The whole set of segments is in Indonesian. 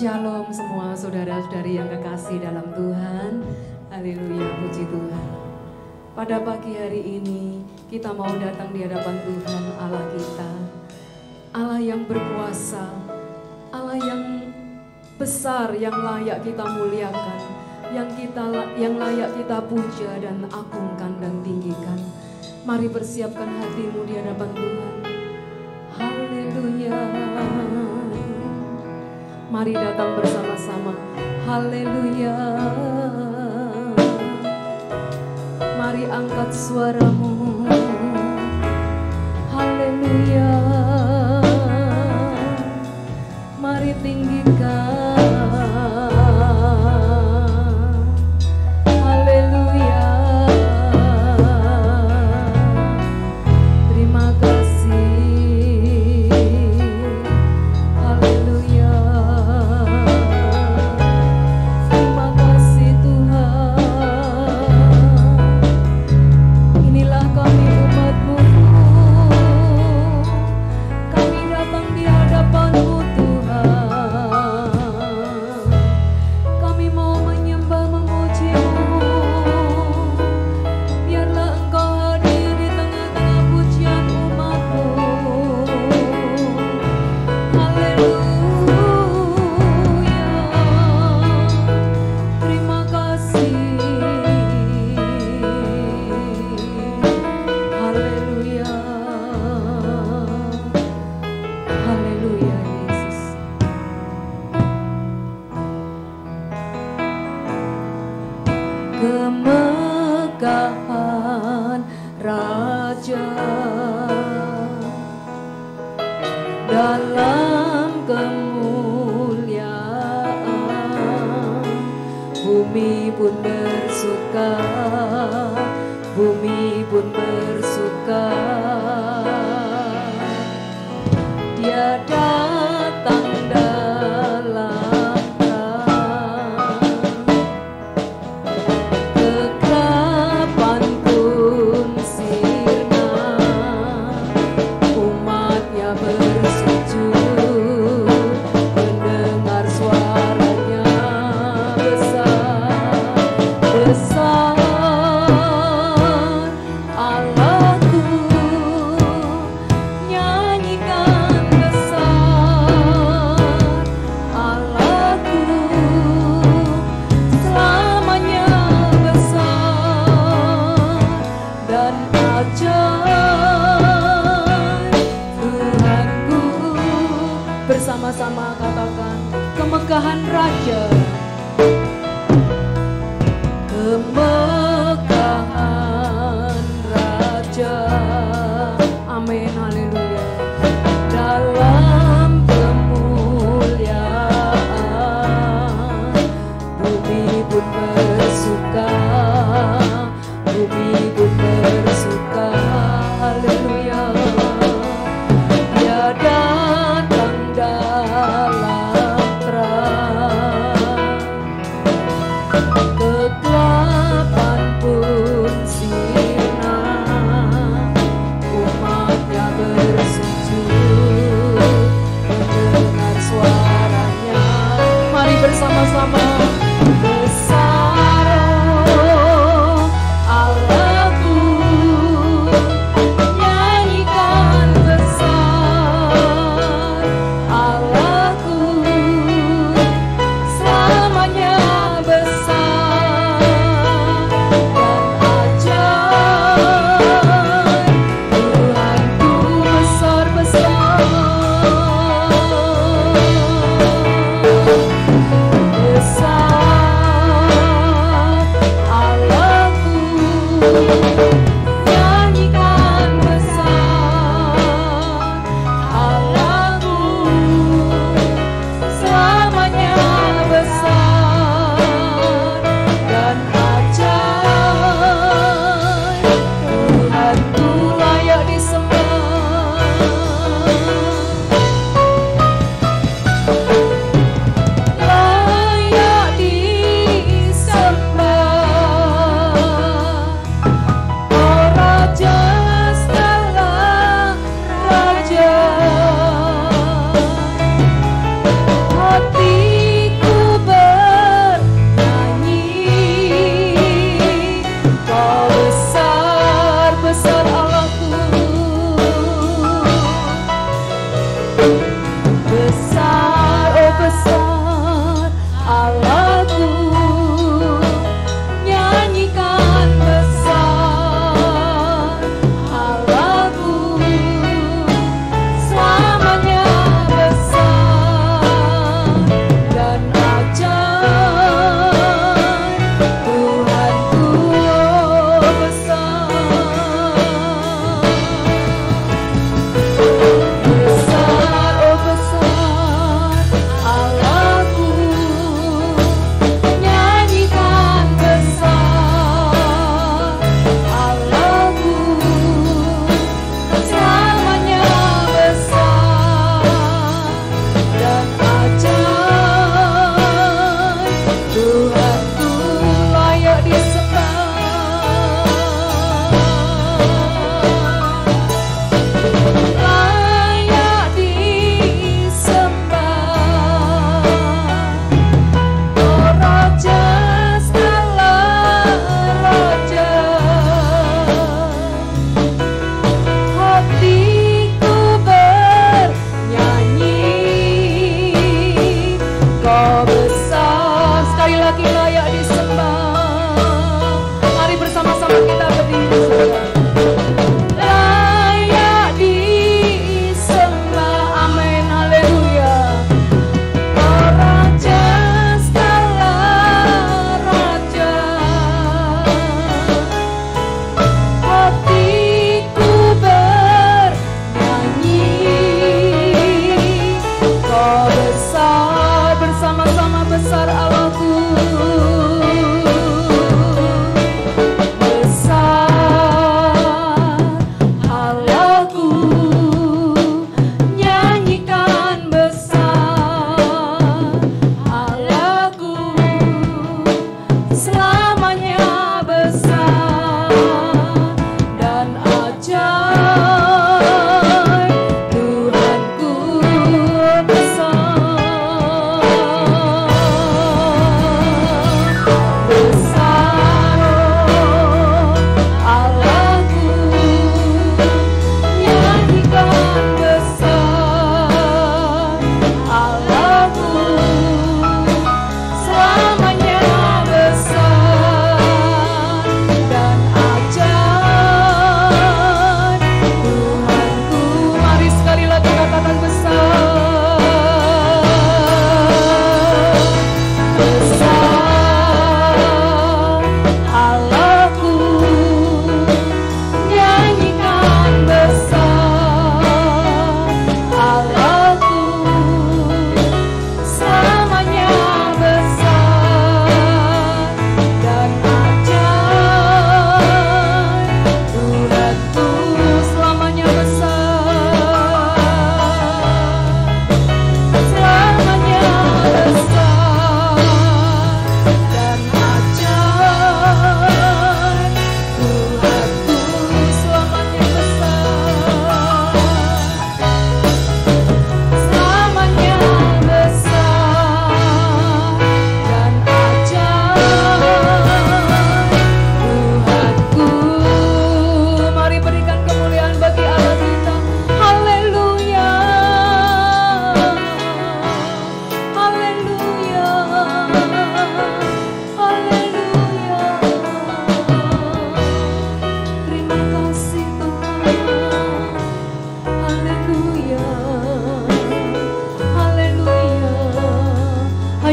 Shalom semua saudara-saudari yang kekasih dalam Tuhan. Haleluya, puji Tuhan. Pada pagi hari ini kita mau datang di hadapan Tuhan Allah kita. Allah yang berkuasa, Allah yang besar, yang layak kita muliakan, yang layak kita puja dan agungkan dan tinggikan. Mari persiapkan hatimu di hadapan Tuhan. Haleluya. Mari datang bersama-sama. Haleluya. Mari angkat suaramu. Haleluya. Mari tinggikan. Haleluya. Terima kasih. Haleluya. Terima kasih Tuhan. Inilah kami umat-Mu. Kami datang di hadapan-Mu Tuhan. Kami mau menyembah memuji-Mu. Biarlah Engkau hadir di tengah-tengah pujian umat-Mu. Haleluya. Terima kasih. Haleluya. Haleluya Yesus. Kemegahan Raja dalam kemuliaan, bumi pun bersuka, bumi pun bersuka. Dia datang dalam terang, kegelapan pun sirna, umatnya bersujud, mendengar suaranya besar, besar Allahku, nyanyikan besar Allahku, selamanya besar dan ajaib Tuhanku. Bersama-sama katakan kemegahan Raja, kemegahan Raja. Amin, haleluya. Dalam kemuliaan, bumi pun bersuka, bumi pun bersuka. Haleluya. Dia datang dalam terang, kegelapan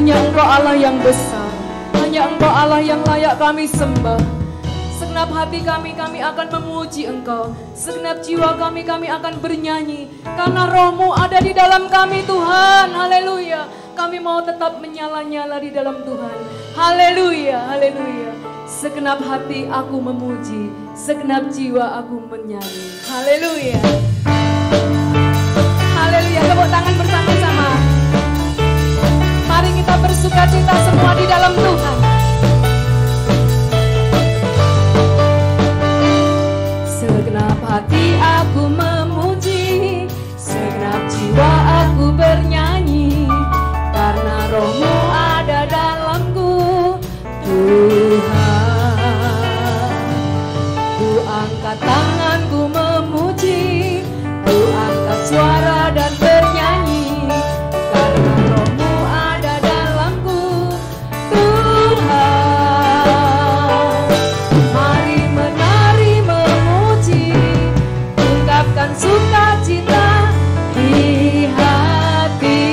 Hanya Engkau Allah yang besar, hanya Engkau Allah yang layak kami sembah. Segenap hati kami akan memuji Engkau. Segenap jiwa kami akan bernyanyi. Karena Roh-Mu ada di dalam kami Tuhan. Haleluya. Kami mau tetap menyala-nyala di dalam Tuhan. Haleluya, haleluya. Segenap hati aku memuji, segenap jiwa aku menyanyi. Haleluya. Haleluya. Tepuk tangan bersama-sama. Mari kita bersukacita semua di dalam Tuhan. Segenap hati aku memuji, segenap jiwa aku bernyanyi, karena Roh-Mu ada dalamku, Tuhan. Ku angkat tanganku memuji, ku angkat suara dan bernyanyi, karena Roh-Mu ada dalamku, Tuhan. Mari menari memuji, ungkapkan sukacita di hati.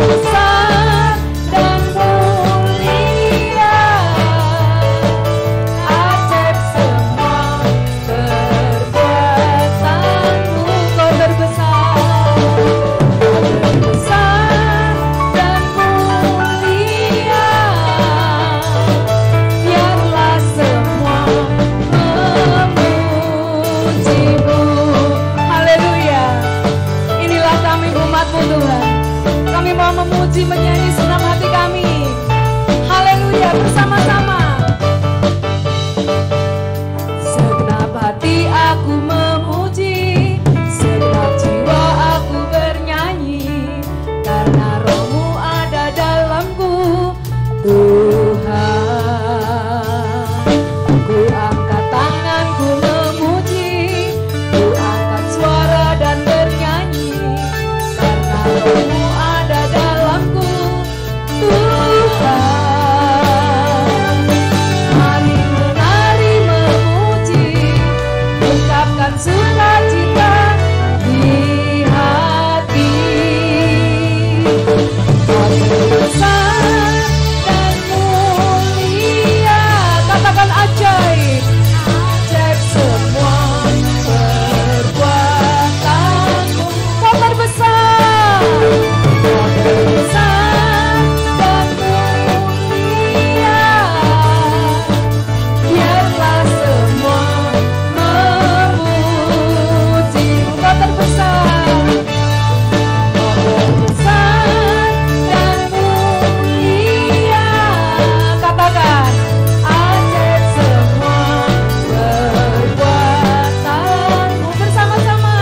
Besar dan mulia, ajaib semua perbuatanmu. Kau terbesar, besar dan mulia, biarlah semua memujimu. Haleluya. Inilah kami umat-Mu Tuhan. Kami mau memuji, menyanyi senang hati kami. Haleluya, bersama-sama. Segenap hati aku memuji, segenap jiwa aku bernyanyi, karena Roh-Mu ada dalamku, Tuhan. Ku angkat tanganku memuji, ku angkat suara dan bernyanyi, karena Roh-Mu ada dalamku, Tuhan. Mari menari memuji, ungkapkan sukacita di hati. Kau besar dan mulia, katakan ajaib, ajaib semua perbuatanmu. Kau terbesar, kau terbesar dan mulia, biarlah semua memujimu. Kau terbesar, kau terbesar dan mulia, katakan ajaib semua perbuatanmu. Bersama-sama.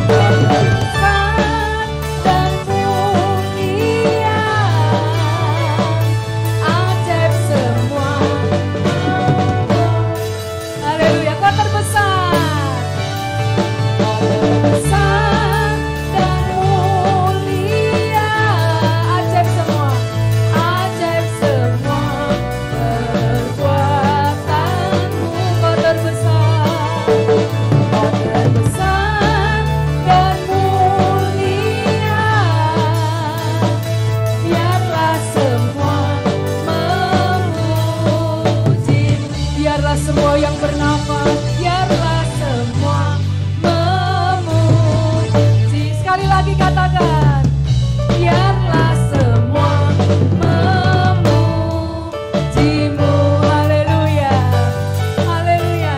Kau terbesar dan mulia, ajaib semua. Haleluya, Kau terbesar, Kau terbesar dan mulia, ajaib semua, ajaib semua perbuatanmu. Kau terbesar, Kau terbesar dan mulia, biarlah semua memujimu. Biarlah semua yang bernafas, biarlah semua memuji. Sekali lagi katakan, biarlah semua memujimu. Haleluya, haleluya.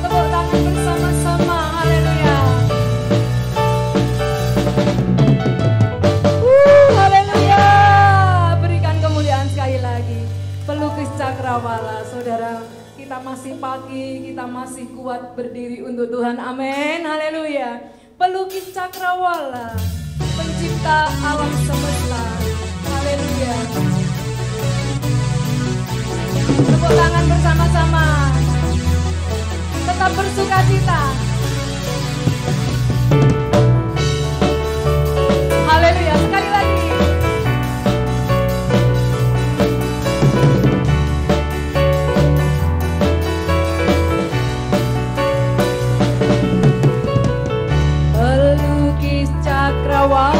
Tepuk tangan bersama-sama. Haleluya. Haleluya. Berikan kemuliaan sekali lagi. Pelukis Cakrawala, saudara, kita masih pagi, kita masih kuat berdiri untuk Tuhan. Amin. Haleluya. Pelukis Cakrawala, pencipta alam semesta. Haleluya. Tepuk tangan bersama-sama. Tetap bersukacita. Haleluya. Sekali lagi. Pelukis Cakrawala,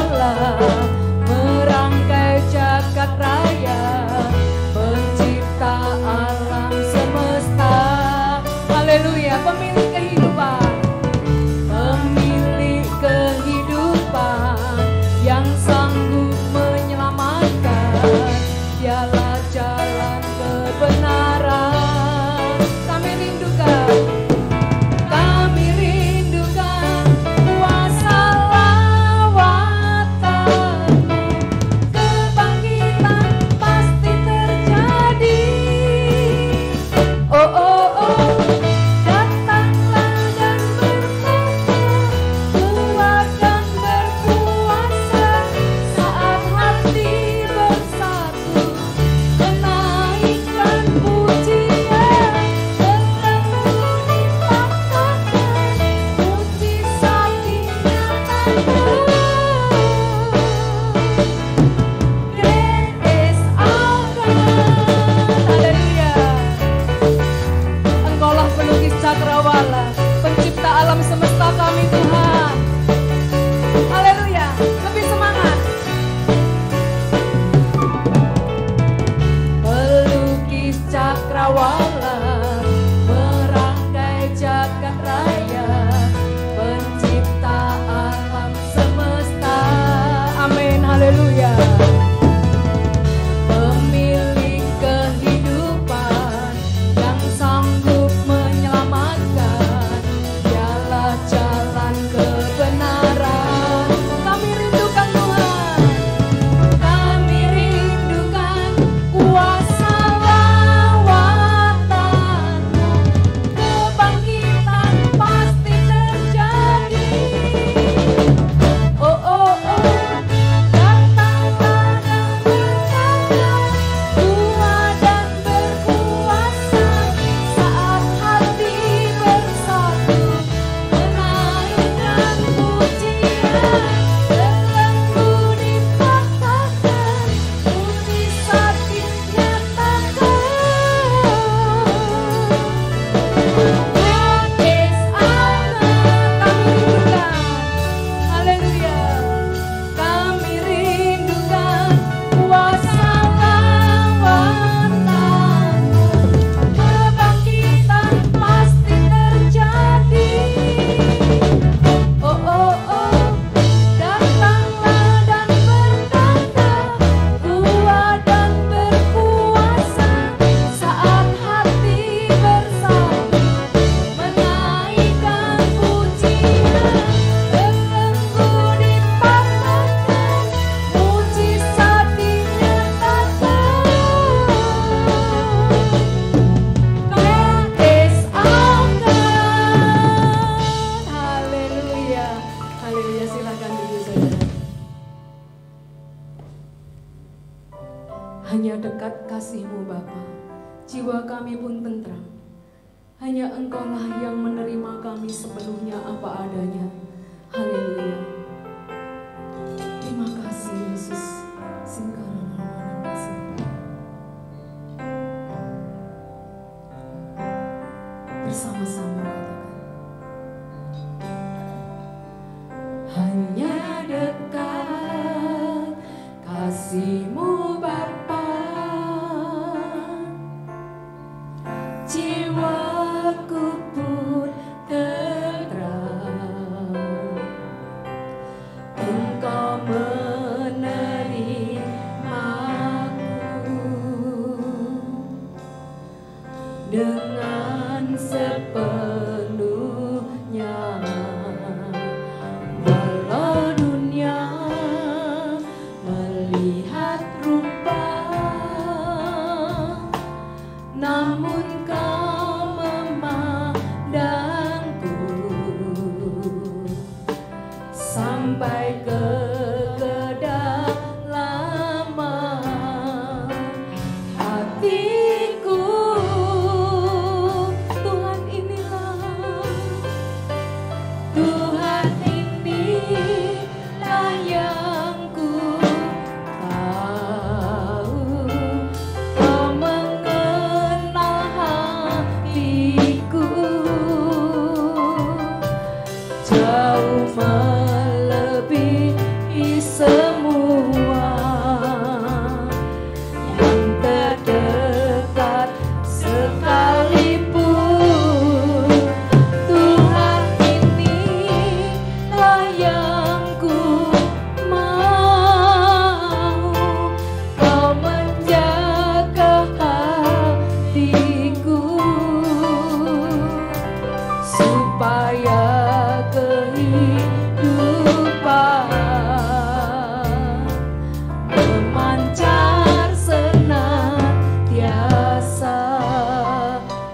kasih-Mu Bapa, jiwa kami pun tentram. Hanya Engkaulah yang menerima kami sepenuhnya apa adanya. Haleluya. Terima kasih Yesus. Bersama-sama katakan. Hanya dekat kasih-Mu Bapa, jiwaku pun tentram. Engkau menerimaku dengan sepenuhnya. Walau dunia melihat rupa, namun Kau memandangku sampai ke kedalaman hatiku. Tuhan inilah yang ku tahu. Kau mengenal hatiku jauh melebihi semua yang terdekat sekalipun. Tuhan inilah yang ku mau. Kau menjaga hatiku supaya kehidupan memancar senantiasa.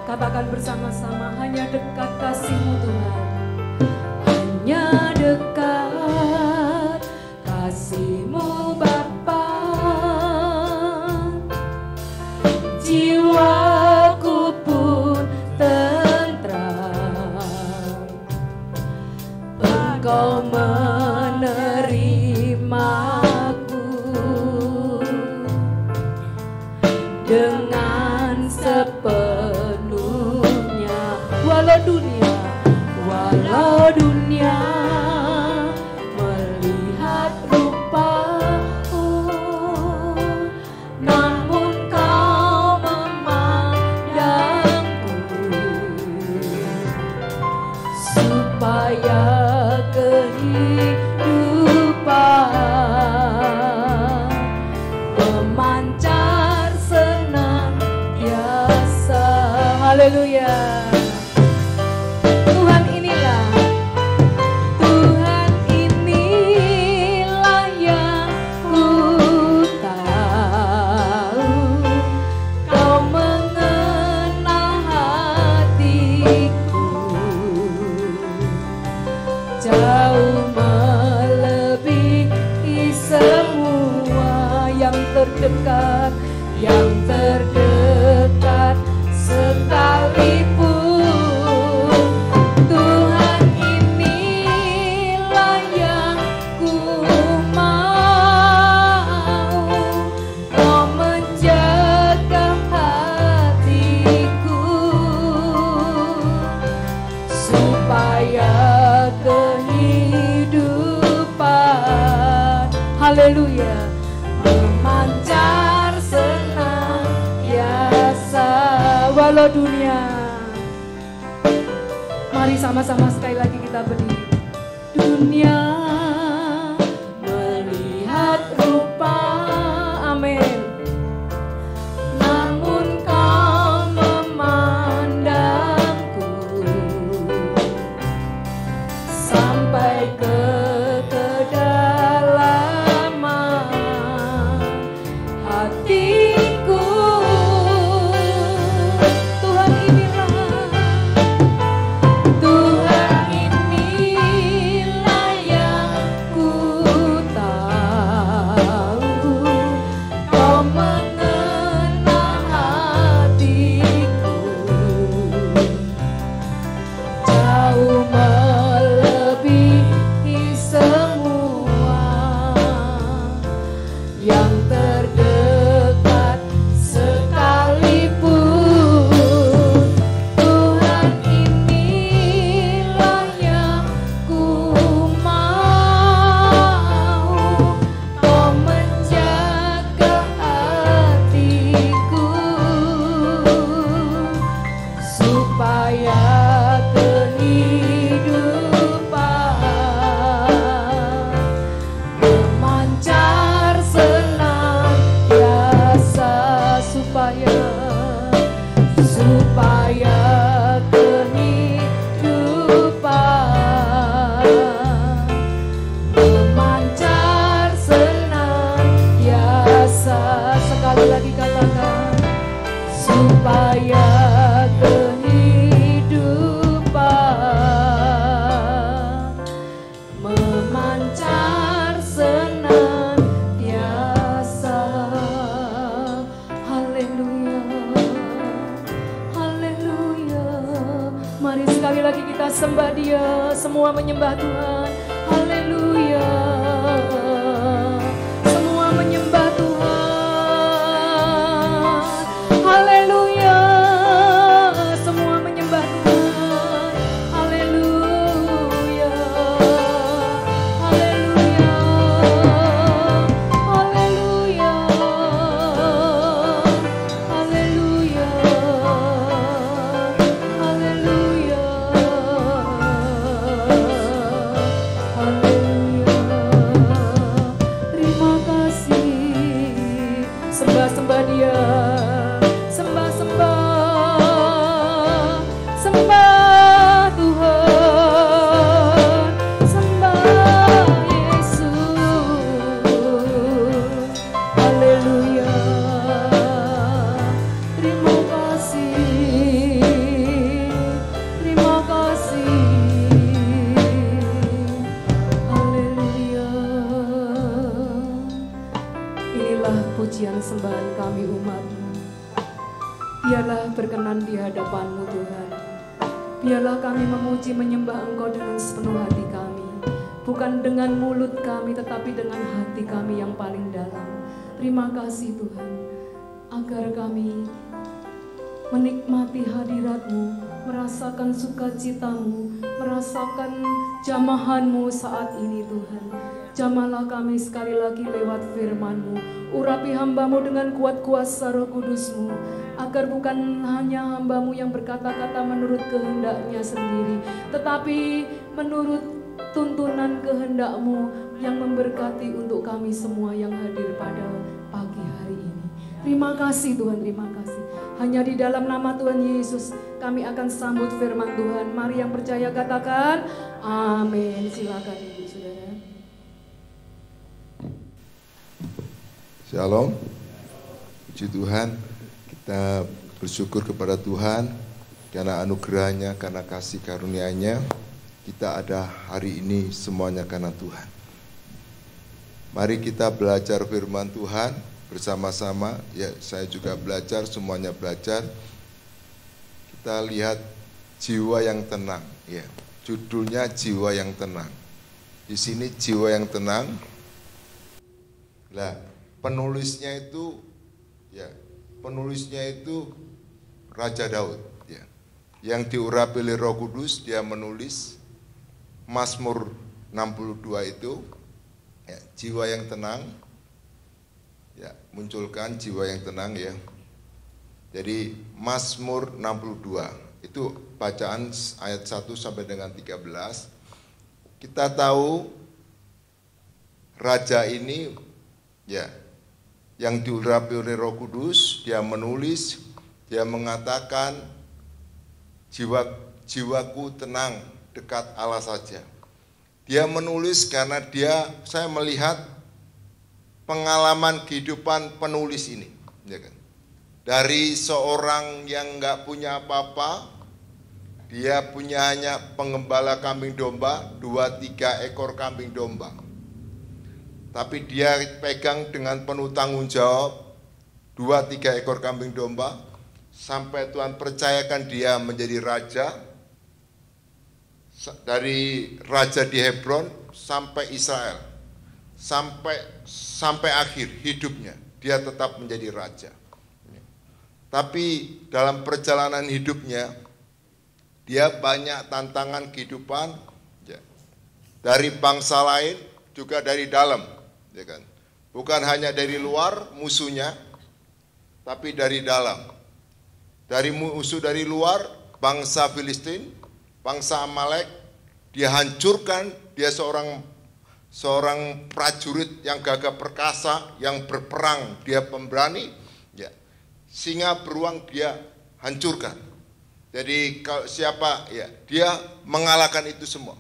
Katakan bersama-sama, hanya dekat kasih-Mu Tuhan. Hanya dekat kasih-Mu Bapa, jiwaku pun tentram. Engkau menerimaku dengan sepenuhnya. Walau dunia melihat rupa, namun Kau memandangku supaya kehidupan memancar senantiasa. Haleluya. Tuhan inilah yang ku tahu. Kau mengenal hatiku jauh melebihi semua yang terdekat sekalipun. Tuhan inilah yang ku mau. Kau menjaga hatiku supaya kehidupan, haleluya, memancar senantiasa. Walau dunia, mari sama-sama sekali lagi kita berdiri. Dunia melihat rupa, amin, namun Kau memandangku sampai ke kedalaman hatiku. Tuhan inilah yang ku tahu. Kau mengenal semua menyembah Tuhan. Haleluya. Semua menyembah Tuhan. Haleluya. Semua menyembah Tuhan. Haleluya. Haleluya. Haleluya. Haleluya. Haleluya. Haleluya. Terima kasih. Sembah-sembah Dia. Sembah-sembah. Sembah Tuhan. Sembah Yesus. Haleluya. Terima kasih. Terima kasih. Haleluya. Inilah pujian sembahan kami umat-Mu. Biarlah berkenan di hadapan-Mu Tuhan. Biarlah kami memuji menyembah Engkau dengan sepenuh hati kami. Bukan dengan mulut kami tetapi dengan hati kami yang paling dalam. Terima kasih Tuhan. Agar kami menikmati hadirat-Mu, merasakan sukacita-Mu, merasakan jamahan-Mu saat ini Tuhan. Jamahlah kami sekali lagi lewat firman-Mu. Urapi hamba-Mu dengan kuat kuasa Roh Kudus-Mu, agar bukan hanya hamba-Mu yang berkata-kata menurut kehendak-Nya sendiri, tetapi menurut tuntunan kehendak-Mu yang memberkati untuk kami semua yang hadir pada pagi hari ini. Terima kasih Tuhan, terima kasih. Hanya di dalam nama Tuhan Yesus kami akan sambut firman Tuhan. Mari yang percaya katakan amin. Silakan Ibu Saudara. Shalom, puji Tuhan, kita bersyukur kepada Tuhan karena anugerahnya, karena kasih karunia-Nya, kita ada hari ini semuanya karena Tuhan. Mari kita belajar firman Tuhan bersama-sama, ya saya juga belajar, semuanya belajar. Kita lihat jiwa yang tenang, ya judulnya jiwa yang tenang. Di sini jiwa yang tenang, lah penulisnya itu Raja Daud, ya. Yang diurapi oleh Roh Kudus, dia menulis Mazmur 62 itu, ya, jiwa yang tenang, ya, munculkan jiwa yang tenang, ya. Jadi Mazmur 62 itu bacaan ayat 1 sampai dengan 13. Kita tahu raja ini, ya, yang diurapi oleh Roh Kudus, dia menulis, dia mengatakan jiwaku tenang dekat Allah saja. Dia menulis karena saya melihat pengalaman kehidupan penulis ini, ya kan? Dari seorang yang nggak punya apa-apa, dia punya hanya pengembala kambing domba, 2-3 ekor kambing domba. Tapi dia pegang dengan penuh tanggung jawab 2-3 ekor kambing domba, sampai Tuhan percayakan dia menjadi raja. Dari raja di Hebron sampai Israel, sampai akhir hidupnya dia tetap menjadi raja. Tapi dalam perjalanan hidupnya dia banyak tantangan kehidupan, ya, dari bangsa lain juga dari dalam, ya kan? Bukan hanya dari luar musuhnya, tapi dari dalam. Dari musuh dari luar, bangsa Filistin, bangsa Amalek, dia hancurkan. Dia seorang prajurit yang gagah perkasa, yang berperang, dia pemberani, ya. Singa beruang dia hancurkan. Jadi kalau siapa, ya, dia mengalahkan itu semua.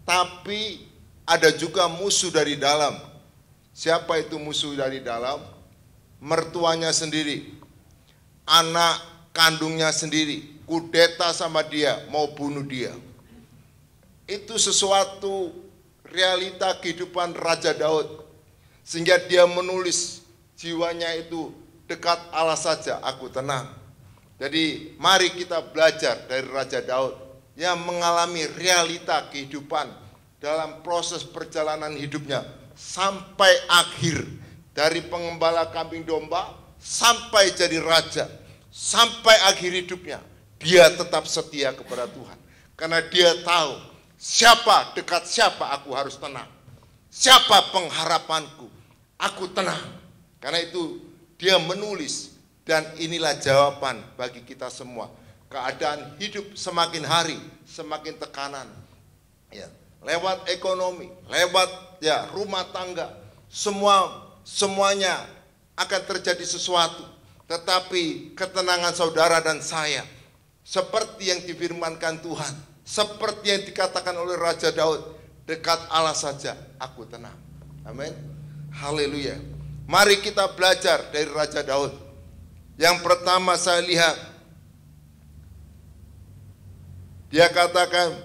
Tapi ada juga musuh dari dalam. Siapa itu musuh dari dalam? Mertuanya sendiri, anak kandungnya sendiri, kudeta sama dia, mau bunuh dia. Itu sesuatu realita kehidupan Raja Daud. Sehingga dia menulis jiwanya itu dekat Allah saja, aku tenang. Jadi mari kita belajar dari Raja Daud. yang mengalami realita kehidupan dalam proses perjalanan hidupnya sampai akhir, dari pengembala kambing domba sampai jadi raja, sampai akhir hidupnya dia tetap setia kepada Tuhan, karena dia tahu dekat siapa aku harus tenang, siapa pengharapanku, aku tenang. Karena itu dia menulis, dan inilah jawaban bagi kita semua. Keadaan hidup semakin hari semakin tekanan, ya, lewat ekonomi, lewat rumah tangga, semuanya akan terjadi sesuatu. Tetapi ketenangan saudara dan saya, seperti yang difirmankan Tuhan, seperti yang dikatakan oleh Raja Daud, dekat Allah saja aku tenang. Amin. Haleluya. Mari kita belajar dari Raja Daud. Yang pertama saya lihat, dia katakan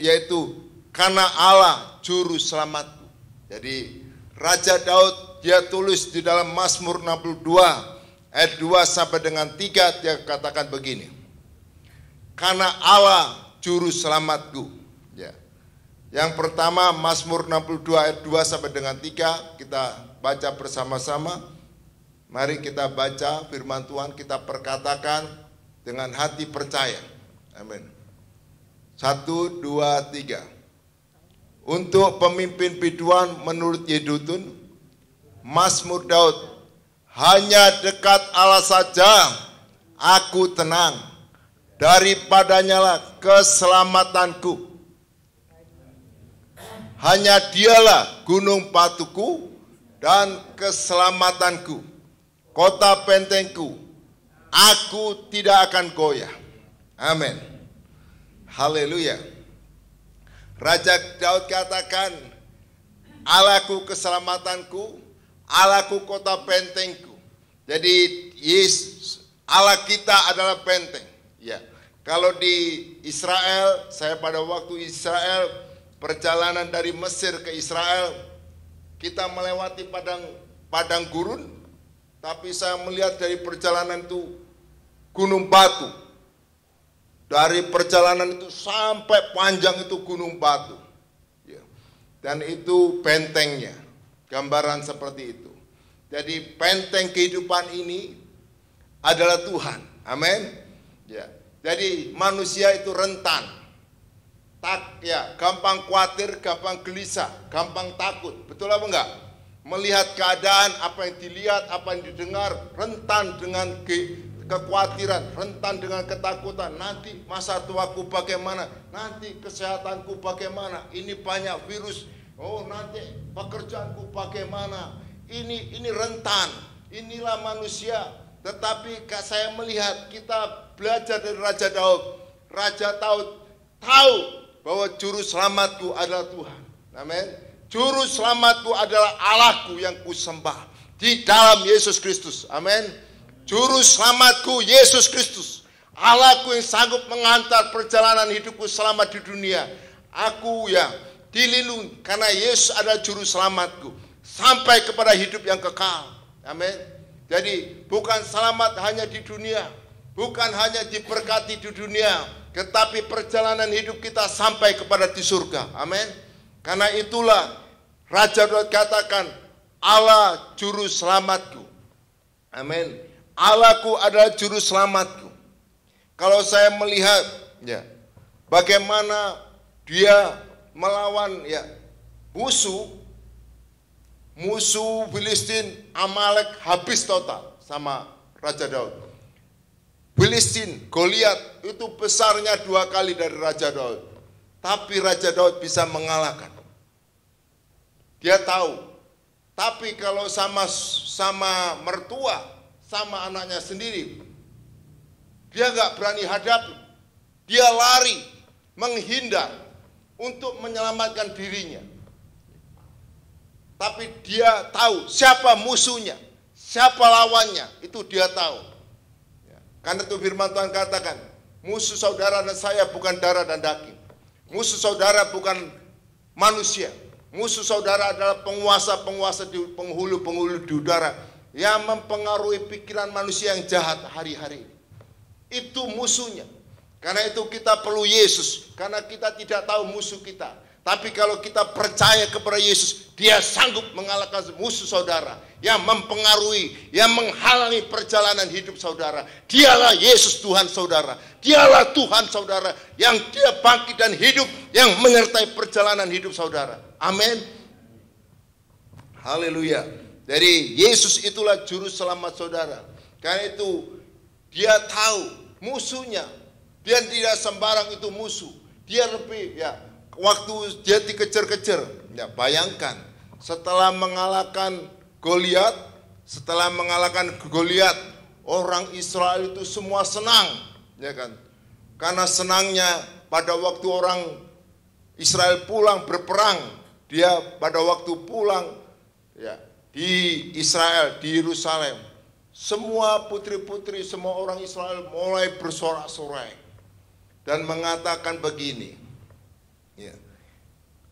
yaitu karena Allah juru selamatku. Jadi Raja Daud dia tulis di dalam Mazmur 62 ayat 2 sampai dengan 3, dia katakan begini. Karena Allah juru selamatku. Ya. Yang pertama Mazmur 62 ayat 2 sampai dengan 3, kita baca bersama-sama. Mari kita baca firman Tuhan, kita perkatakan dengan hati percaya. Amin. 1, 2, 3. Untuk pemimpin biduan menurut Yedutun, Mazmur Daud, hanya dekat Allah saja aku tenang, daripadanya lah keselamatanku. Hanya dialah gunung batuku dan keselamatanku, kota bentengku, aku tidak akan goyah. Amin. Haleluya. Raja Daud katakan, Allahku keselamatanku, Allahku kota bentengku. Jadi Yesus, Allah kita adalah benteng. Ya. Kalau di Israel, saya pada waktu Israel, perjalanan dari Mesir ke Israel, kita melewati padang gurun, tapi saya melihat dari perjalanan itu gunung batu. Dari perjalanan itu sampai panjang itu gunung batu. Ya. Dan itu bentengnya, gambaran seperti itu. Jadi benteng kehidupan ini adalah Tuhan. Amin. Ya. Jadi manusia itu rentan. Gampang khawatir, gampang gelisah, gampang takut. Betul apa enggak? Melihat keadaan, apa yang dilihat, apa yang didengar, rentan dengan kekhawatiran, rentan dengan ketakutan. Nanti masa tuaku bagaimana? Nanti kesehatanku bagaimana? Ini banyak virus. Oh, nanti pekerjaanku bagaimana? Ini rentan. Inilah manusia. Tetapi saya melihat, kita belajar dari Raja Daud. Raja Daud tahu bahwa juru selamatku adalah Tuhan. Amin. Juru selamatku adalah Allahku yang kusembah di dalam Yesus Kristus. Amin. Juru selamatku Yesus Kristus. Allahku yang sanggup mengantar perjalanan hidupku selamat di dunia. Aku dilindungi karena Yesus adalah juru selamatku sampai kepada hidup yang kekal. Amin. Jadi bukan selamat hanya di dunia, bukan hanya diberkati di dunia, tetapi perjalanan hidup kita sampai kepada di surga. Amin. Karena itulah Raja Daud katakan, Allah juru selamatku. Amin. Allahku adalah juru selamatku. Kalau saya melihat bagaimana dia melawan musuh Filistin, Amalek habis total sama Raja Daud. Filistin, Goliat itu besarnya 2 kali dari Raja Daud. Tapi Raja Daud bisa mengalahkan. Dia tahu. Tapi kalau sama mertua, sama anaknya sendiri, dia gak berani hadapi. Dia lari, menghindar untuk menyelamatkan dirinya. Tapi dia tahu siapa musuhnya, siapa lawannya, itu dia tahu. Karena itu firman Tuhan katakan, musuh saudara dan saya bukan darah dan daging. Musuh saudara bukan manusia. Musuh saudara adalah penguasa-penguasa di penghulu-penghulu di udara yang mempengaruhi pikiran manusia yang jahat hari-hari. Itu musuhnya. Karena itu kita perlu Yesus, karena kita tidak tahu musuh kita. Tapi kalau kita percaya kepada Yesus, Dia sanggup mengalahkan musuh saudara yang mempengaruhi, yang menghalangi perjalanan hidup saudara. Dialah Yesus Tuhan saudara. Dialah Tuhan saudara yang Dia bangkit dan hidup, yang menyertai perjalanan hidup saudara. Amin. Haleluya. Dari Yesus itulah juru selamat saudara. Karena itu Dia tahu musuhnya. Dia tidak sembarang itu musuh. Dia lebih waktu dia dikejar-kejar, bayangkan setelah mengalahkan Goliat, orang Israel itu semua senang, ya kan? Karena senangnya pada waktu orang Israel pulang berperang, dia pada waktu pulang di Israel, di Yerusalem, semua putri-putri, semua orang Israel mulai bersorak-sorai dan mengatakan begini.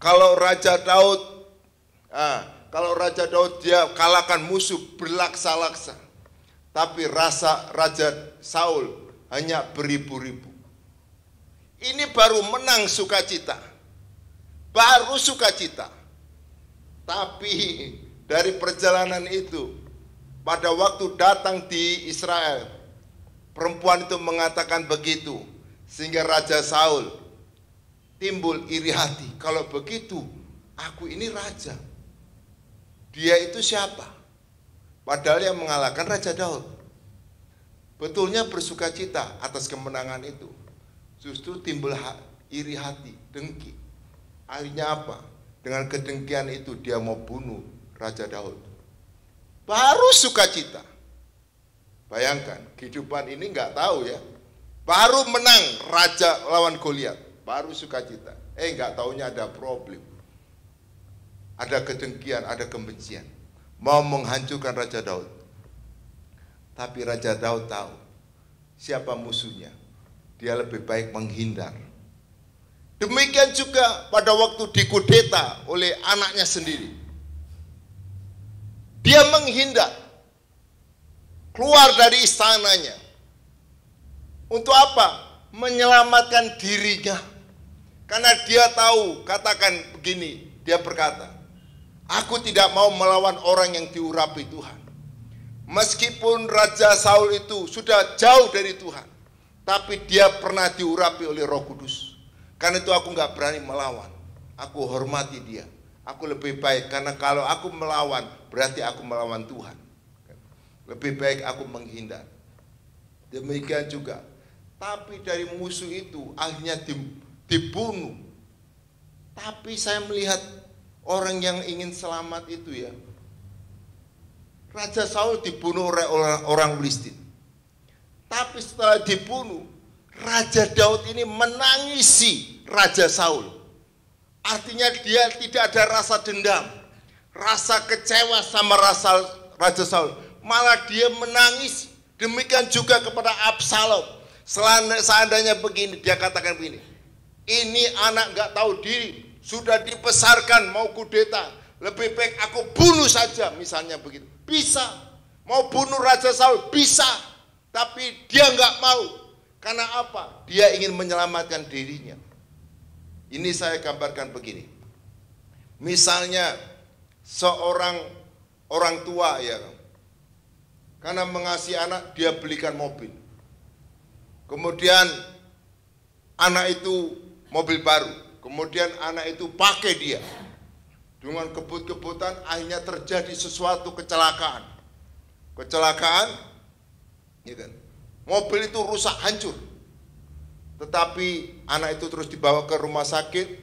Kalau Raja Daud dia kalahkan musuh berlaksa-laksa, tapi Raja Saul hanya beribu-ribu. Ini baru menang sukacita, Tapi dari perjalanan itu, pada waktu datang di Israel, perempuan itu mengatakan begitu, sehingga Raja Saul timbul iri hati. Kalau begitu, aku ini raja. Dia itu siapa? Padahal yang mengalahkan Raja Daud. Betulnya bersukacita atas kemenangan itu. Justru timbul iri hati, dengki. Akhirnya apa? Dengan kedengkian itu dia mau bunuh Raja Daud. Baru sukacita. Bayangkan, kehidupan ini nggak tahu ya. Baru menang raja lawan Goliat. Baru sukacita. Nggak taunya ada problem. Ada kedengkian, ada kebencian. Mau menghancurkan Raja Daud. Tapi Raja Daud tahu siapa musuhnya. Dia lebih baik menghindar. Demikian juga pada waktu dikudeta oleh anaknya sendiri. Dia menghindar. Keluar dari istananya. Untuk apa? Menyelamatkan dirinya. Karena dia tahu, katakan begini, dia berkata, aku tidak mau melawan orang yang diurapi Tuhan. Meskipun Raja Saul itu sudah jauh dari Tuhan, tapi dia pernah diurapi oleh Roh Kudus. Karena itu aku nggak berani melawan. Aku hormati dia. Aku lebih baik, karena kalau aku melawan, berarti aku melawan Tuhan. Lebih baik aku menghindar. Demikian juga. Tapi dari musuh itu akhirnya dibunuh. Tapi saya melihat orang yang ingin selamat itu ya. Raja Saul dibunuh oleh orang Filistin. Tapi setelah dibunuh, Raja Daud ini menangisi Raja Saul. Artinya dia tidak ada rasa dendam, rasa kecewa sama Raja Saul. Malah dia menangis. Demikian juga kepada Absalom. Seandainya begini, dia katakan begini, ini anak gak tahu diri, sudah dibesarkan mau kudeta, lebih baik aku bunuh saja, misalnya begitu. Bisa, mau bunuh Raja Saul, bisa, tapi dia gak mau. Karena apa? Dia ingin menyelamatkan dirinya. Ini saya gambarkan begini. Misalnya seorang orang tua ya, karena mengasihi anak, dia belikan mobil. Kemudian anak itu mobil baru. Kemudian anak itu pakai dia. Dengan kebut-kebutan akhirnya terjadi sesuatu kecelakaan. Ya kan? Mobil itu rusak, hancur. Tetapi anak itu terus dibawa ke rumah sakit.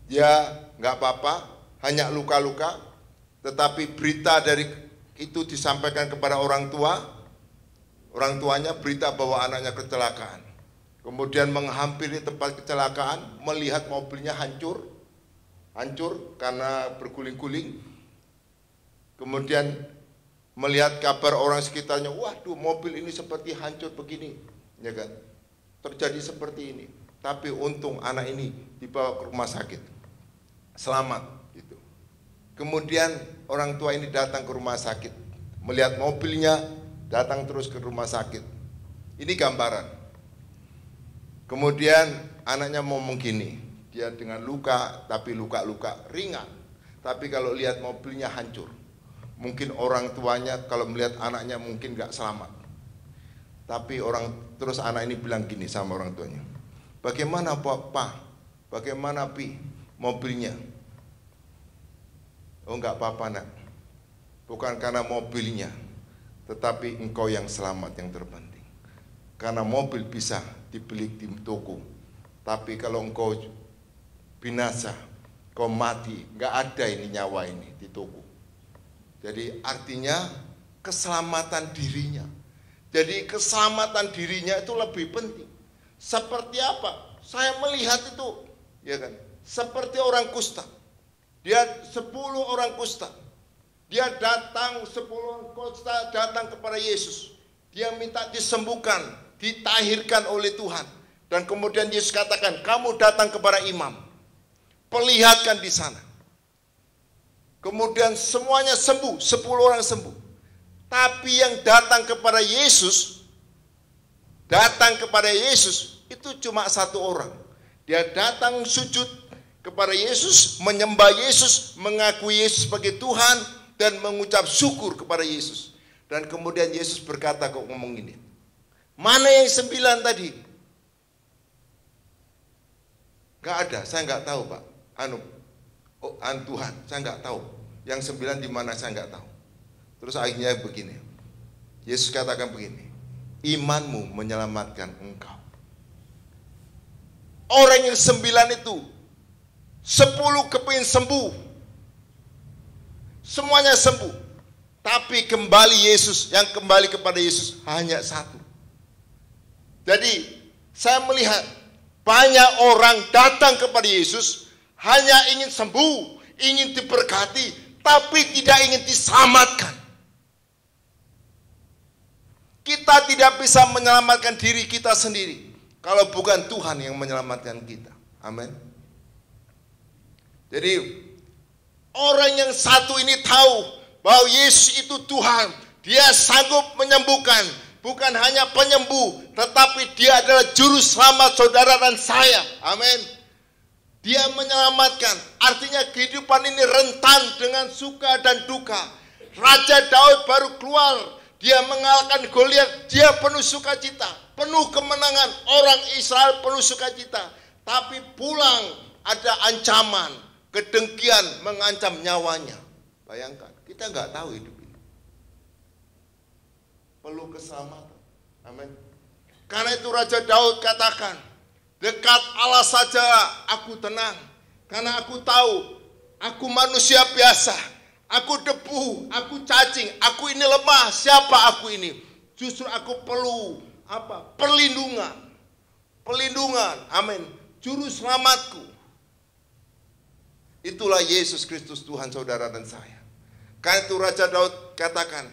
Ya nggak apa-apa, hanya luka-luka. Tetapi berita dari itu disampaikan kepada orang tua. Orang tuanya berita bahwa anaknya kecelakaan. Kemudian menghampiri tempat kecelakaan, melihat mobilnya hancur karena berguling-guling. Kemudian melihat kabar orang sekitarnya, waduh mobil ini seperti hancur begini, ya kan? Terjadi seperti ini. Tapi untung anak ini dibawa ke rumah sakit, selamat gitu. Kemudian orang tua ini datang ke rumah sakit, melihat mobilnya, datang terus ke rumah sakit. Ini gambaran. Kemudian anaknya ngomong gini, dia dengan luka, tapi luka-luka ringan. Tapi kalau lihat mobilnya hancur. Mungkin orang tuanya kalau melihat anaknya mungkin gak selamat. Tapi terus anak ini bilang gini sama orang tuanya, bagaimana Pak? Bagaimana Pi? Mobilnya? Oh gak apa-apa nak. Bukan karena mobilnya, tetapi engkau yang selamat yang terpenting. Karena mobil bisa dibeli di toko, tapi kalau engkau binasa, kau mati, gak ada ini nyawa ini di toko. Jadi artinya keselamatan dirinya. Jadi keselamatan dirinya itu lebih penting. Seperti apa? Saya melihat itu, ya kan? Seperti orang kusta. Dia 10 orang kusta. Dia datang 10 orang kusta datang kepada Yesus. Dia minta disembuhkan, ditahirkan oleh Tuhan. Dan kemudian Yesus katakan, kamu datang kepada imam. Perlihatkan di sana. Kemudian semuanya sembuh, 10 orang sembuh. Tapi yang datang kepada Yesus itu cuma 1 orang. Dia datang sujud kepada Yesus, menyembah Yesus, mengakui Yesus sebagai Tuhan, dan mengucap syukur kepada Yesus. Dan kemudian Yesus berkata, kok ngomong ini, mana yang 9 tadi? Gak ada, saya gak tahu Pak. Tuhan, saya gak tahu. Yang 9 di mana saya gak tahu. Terus akhirnya begini, Yesus katakan begini, imanmu menyelamatkan engkau. Orang yang 9 itu 10 kepingin sembuh, semuanya sembuh, tapi kembali kepada Yesus hanya 1. Jadi saya melihat banyak orang datang kepada Yesus hanya ingin sembuh, ingin diberkati, tapi tidak ingin diselamatkan. Kita tidak bisa menyelamatkan diri kita sendiri kalau bukan Tuhan yang menyelamatkan kita. Amin. Jadi orang yang satu ini tahu bahwa Yesus itu Tuhan. Dia sanggup menyembuhkan. Bukan hanya penyembuh, tetapi dia adalah juru selamat saudara dan saya. Amin. Dia menyelamatkan. Artinya kehidupan ini rentan dengan suka dan duka. Raja Daud baru keluar. Dia mengalahkan Goliat. Dia penuh sukacita, penuh kemenangan. Orang Israel penuh sukacita. Tapi pulang ada ancaman. Kedengkian mengancam nyawanya. Bayangkan, kita nggak tahu hidup ini. Perlu keselamatan. Amin. Karena itu Raja Daud katakan, dekat Allah saja aku tenang. Karena aku tahu, aku manusia biasa. Aku debu, aku cacing, aku ini lemah. Siapa aku ini? Justru aku perlu apa? Perlindungan. Perlindungan. Amin. Juru selamatku. Itulah Yesus Kristus Tuhan saudara dan saya. Karena itu Raja Daud katakan,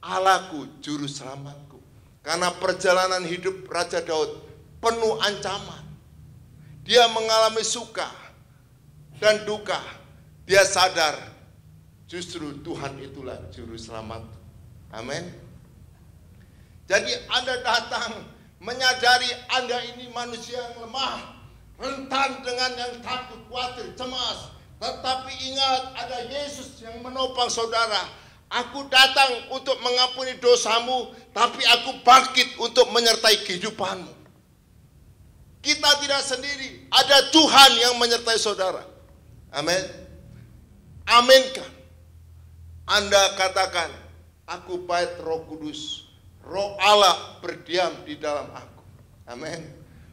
Allahku juru selamatku. Karena perjalanan hidup Raja Daud penuh ancaman. Dia mengalami suka dan duka. Dia sadar justru Tuhan itulah juru selamat. Amin. Jadi Anda datang menyadari Anda ini manusia yang lemah, rentan dengan yang takut, khawatir, cemas. Tetapi ingat, ada Yesus yang menopang saudara. Aku datang untuk mengampuni dosamu, tapi aku bangkit untuk menyertai kehidupanmu. Kita tidak sendiri, ada Tuhan yang menyertai saudara. Amin. Aminkan. Anda katakan, aku bait Roh Kudus, Roh Allah berdiam di dalam aku. Amin.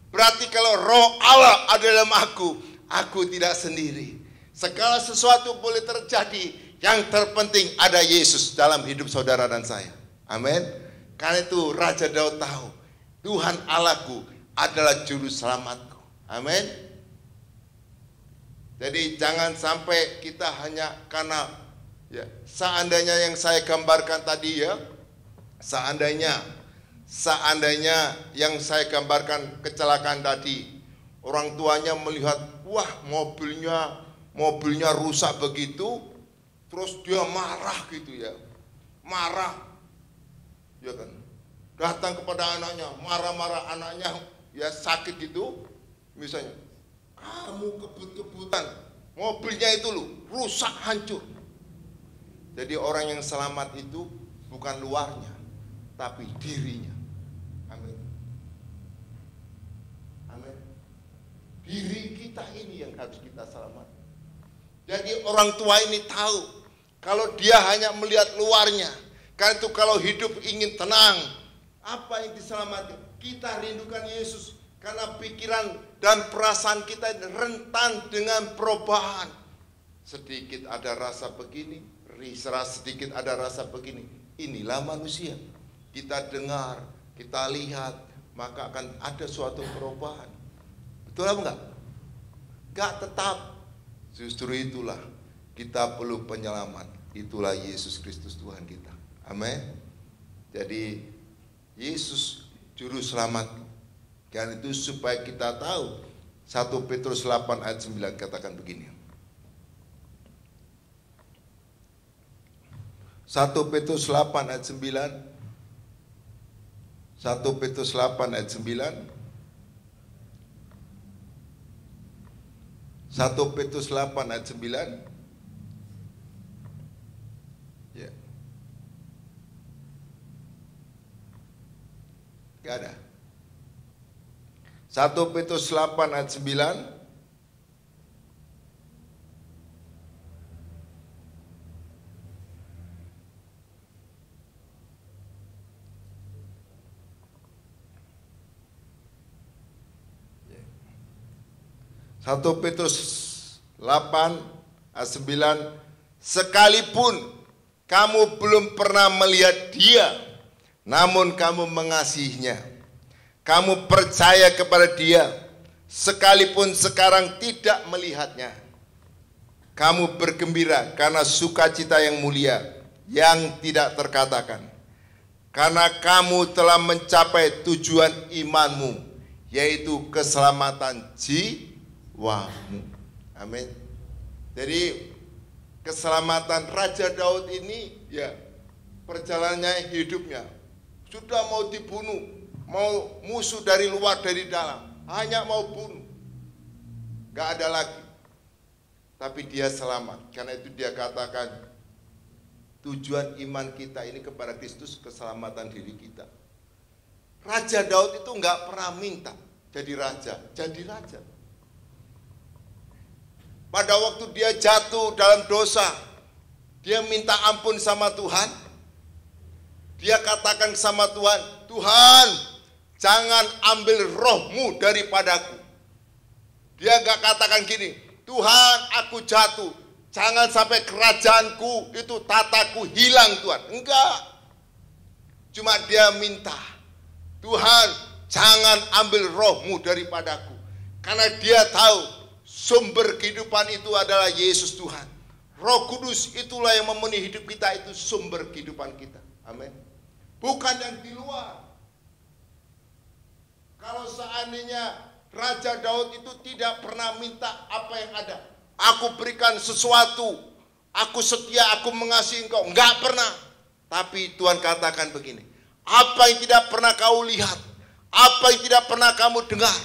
Berarti kalau Roh Allah ada dalam aku tidak sendiri. Segala sesuatu boleh terjadi, yang terpenting ada Yesus dalam hidup saudara dan saya. Amin. Karena itu Raja Daud tahu, Tuhan Allahku adalah juru selamatku. Amin. Jadi jangan sampai kita hanya karena seandainya yang saya gambarkan tadi seandainya yang saya gambarkan kecelakaan tadi, orang tuanya melihat, wah mobilnya rusak begitu, terus dia marah gitu marah, ya kan, datang kepada anaknya, marah-marah, anaknya ya sakit gitu, misalnya kamu kebut-kebutan, mobilnya itu rusak hancur. Jadi orang yang selamat itu bukan luarnya, tapi dirinya. Amin. Amin. Diri kita ini yang harus kita selamat. Jadi orang tua ini tahu kalau dia hanya melihat luarnya. Karena itu kalau hidup ingin tenang, apa yang diselamatkan? Kita rindukan Yesus. Karena pikiran dan perasaan kita rentan dengan perubahan. Sedikit ada rasa begini, sedikit ada rasa begini. Inilah manusia. Kita dengar, kita lihat, maka akan ada suatu perubahan. Betul apa enggak? Enggak tetap. Justru itulah kita perlu penyelamat. Itulah Yesus Kristus Tuhan kita. Amin. Jadi Yesus juru selamat. Karena itu supaya kita tahu 1 Petrus 8 ayat 9 katakan begini. 1 Petrus 8 ayat 9. 1 Petrus 8 ayat 9. 1 Petrus 8 ayat 9. Ya. Gak ada. 1 Petrus 8 ayat 9. Ya. 1 Petrus 8 ayat 9. Sekalipun kamu belum pernah melihat Dia, namun kamu mengasihinya. Kamu percaya kepada Dia, sekalipun sekarang tidak melihatnya. Kamu bergembira karena sukacita yang mulia, yang tidak terkatakan. Karena kamu telah mencapai tujuan imanmu, yaitu keselamatan jiwamu. Amin. Jadi keselamatan Raja Daud ini, ya perjalanannya hidupnya sudah mau dibunuh. Mau musuh dari luar dari dalam, hanya mau bunuh, gak ada lagi. Tapi dia selamat. Karena itu dia katakan tujuan iman kita ini kepada Kristus, keselamatan diri kita. Raja Daud itu gak pernah minta jadi raja. Pada waktu dia jatuh dalam dosa, dia minta ampun sama Tuhan. Dia katakan sama Tuhan, Tuhan, jangan ambil rohmu daripadaku. Dia gak katakan gini, Tuhan aku jatuh, jangan sampai kerajaanku itu tataku hilang Tuhan. Enggak. Cuma dia minta, Tuhan jangan ambil rohmu daripadaku. Karena dia tahu sumber kehidupan itu adalah Yesus Tuhan. Roh Kudus itulah yang memenuhi hidup kita, itu sumber kehidupan kita. Amin. Bukan yang di luar. Kalau seandainya Raja Daud itu tidak pernah minta apa yang ada. Aku berikan sesuatu, aku setia, aku mengasihi engkau. Enggak pernah. Tapi Tuhan katakan begini, apa yang tidak pernah kau lihat, apa yang tidak pernah kamu dengar,